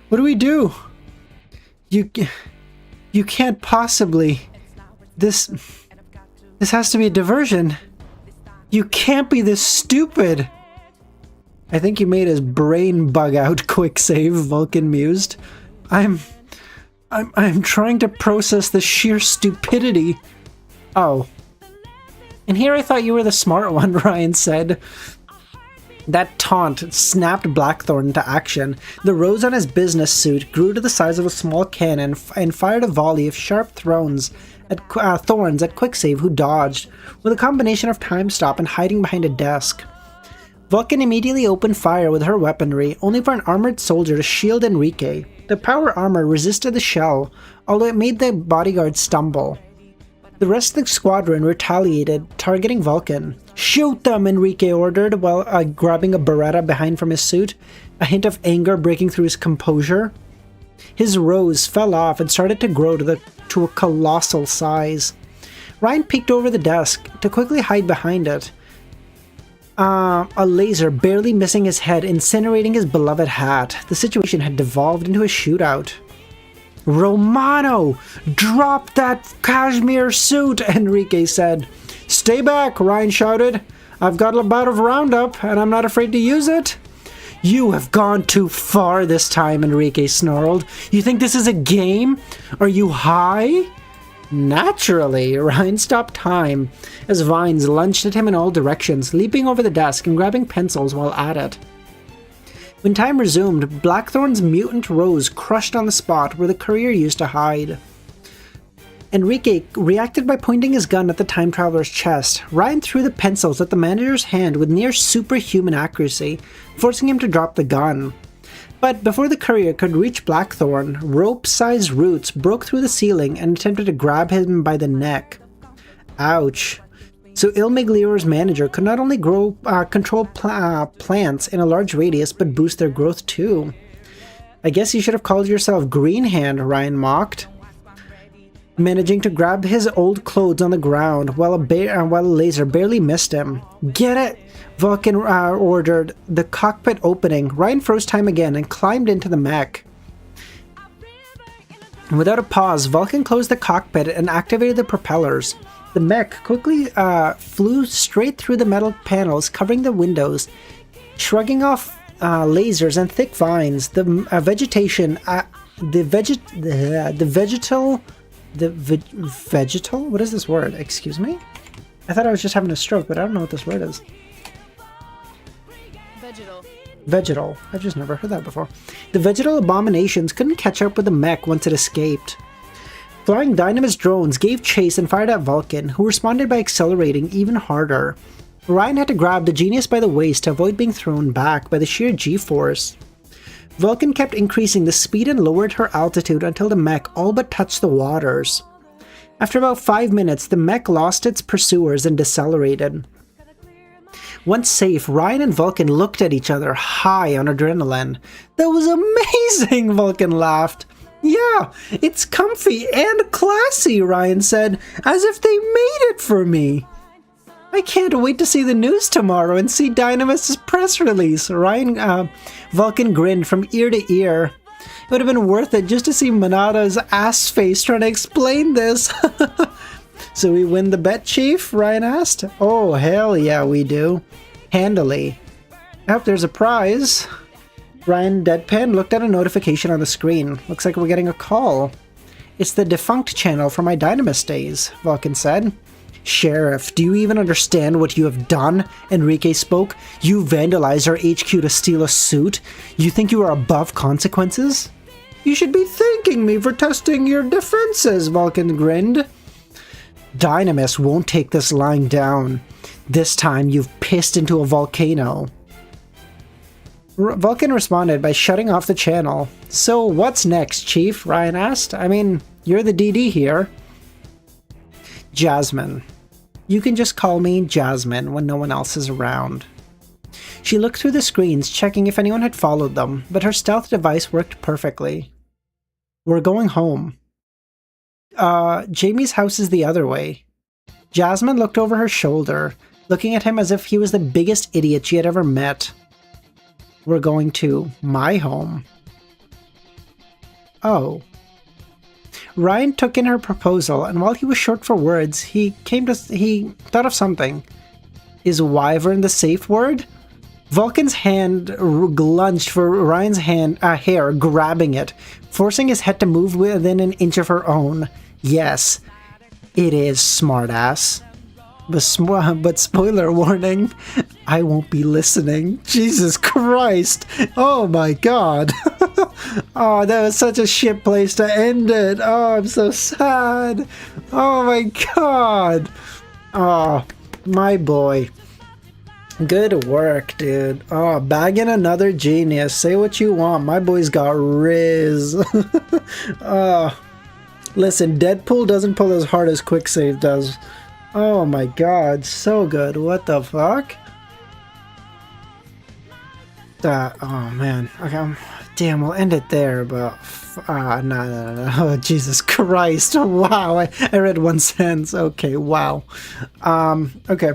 what do we do? You can't possibly... This has to be a diversion. You can't be this stupid. I think you made his brain bug out, quick save, Vulcan mused. I'm trying to process the sheer stupidity. Oh. And here I thought you were the smart one, Ryan said. That taunt snapped Blackthorn into action. The rose on his business suit grew to the size of a small cannon and fired a volley of sharp thorns at Quicksave, who dodged, with a combination of time stop and hiding behind a desk. Vulcan immediately opened fire with her weaponry, only for an armored soldier to shield Enrique. The power armor resisted the shell, although it made the bodyguard stumble. The rest of the squadron retaliated, targeting Vulcan. Shoot them, Enrique ordered, while grabbing a Beretta behind from his suit, a hint of anger breaking through his composure. His rose fell off and started to grow to a colossal size. Ryan peeked over the desk to quickly hide behind it. A laser barely missing his head, incinerating his beloved hat. The situation had devolved into a shootout. Romano! Drop that cashmere suit, Enrique said. Stay back, Ryan shouted. I've got a bout of Roundup, and I'm not afraid to use it. You have gone too far this time, Enrique snarled. You think this is a game? Are you high? Naturally, Ryan stopped time as vines lunged at him in all directions, leaping over the desk and grabbing pencils while at it. When time resumed, Blackthorn's mutant rose crushed on the spot where the courier used to hide. Enrique reacted by pointing his gun at the time traveler's chest. Ryan threw the pencils at the manager's hand with near superhuman accuracy, forcing him to drop the gun. But before the courier could reach Blackthorn, rope-sized roots broke through the ceiling and attempted to grab him by the neck. Ouch. So Ilmiglior's manager could not only control plants in a large radius, but boost their growth too. I guess you should have called yourself Green Hand, Ryan mocked, managing to grab his old clothes on the ground while a laser barely missed him. Get it! Vulcan ordered, the cockpit opening. Ryan froze time again and climbed into the mech. Without a pause, Vulcan closed the cockpit and activated the propellers. The mech quickly flew straight through the metal panels covering the windows, shrugging off lasers and thick vines. The vegetation, vegetal? What is this word? Excuse me? I thought I was just having a stroke, but I don't know what this word is. Vegetal. I've just never heard that before. The vegetal abominations couldn't catch up with the mech once it escaped. Flying Dynamis drones gave chase and fired at Vulcan, who responded by accelerating even harder. Ryan had to grab the genius by the waist to avoid being thrown back by the sheer G-force. Vulcan kept increasing the speed and lowered her altitude until the mech all but touched the waters. After about 5 minutes, the mech lost its pursuers and decelerated. Once safe, Ryan and Vulcan looked at each other, high on adrenaline. "That was amazing," Vulcan laughed. "Yeah, it's comfy and classy," Ryan said, "as if they made it for me." "I can't wait to see the news tomorrow and see Dynamis' press release." Vulcan grinned from ear to ear. "It would have been worth it just to see Manada's ass face trying to explain this." "So we win the bet, Chief?" Ryan asked. "Oh, hell yeah, we do. Handily. I hope there's a prize." Ryan deadpan looked at a notification on the screen. "Looks like we're getting a call." "It's the defunct channel from my Dynamis days," Vulcan said. "Sheriff, do you even understand what you have done?" Enrique spoke. "You vandalized our HQ to steal a suit? You think you are above consequences?" "You should be thanking me for testing your defenses," Vulcan grinned. "Dynamis won't take this lying down. This time you've pissed into a volcano." Vulcan responded by shutting off the channel. "So what's next, Chief?" Ryan asked. "I mean, you're the DD here." "Jasmine. You can just call me Jasmine when no one else is around." She looked through the screens, checking if anyone had followed them, but her stealth device worked perfectly. "We're going home." Jamie's house is the other way." Jasmine looked over her shoulder, looking at him as if he was the biggest idiot she had ever met. "We're going to my home." "Oh." Ryan took in her proposal, and while he was short for words, he thought of something. "Is wyvern the safe word?" Vulcan's hand lunged for Ryan's hair, grabbing it, forcing his head to move within an inch of her own. "Yes, it is, smartass. But spoiler warning, I won't be listening." Jesus Christ! Oh my god! Oh, that was such a shit place to end it. Oh, I'm so sad. Oh my god. Oh, my boy. Good work, dude. Oh, bagging another genius. Say what you want. My boy's got riz. Oh, listen, Deadpool doesn't pull as hard as Quicksave does. Oh my god, so good. What the fuck? Oh man. Okay, damn, we'll end it there, but no. Oh, Jesus Christ. Wow, I read one sentence. Okay, wow. Okay.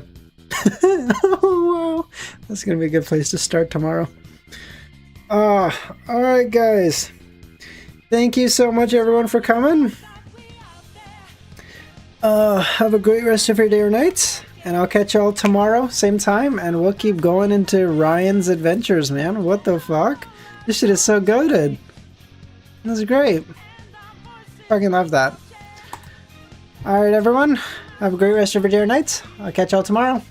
Oh, wow. That's gonna be a good place to start tomorrow. Alright, guys. Thank you so much, everyone, for coming. Have a great rest of your day or night, and I'll catch y'all tomorrow, same time, and we'll keep going into Ryan's adventures, man. What the fuck? This shit is so goated. This is great. Fucking love that. Alright, everyone. Have a great rest of your day or night. I'll catch y'all tomorrow.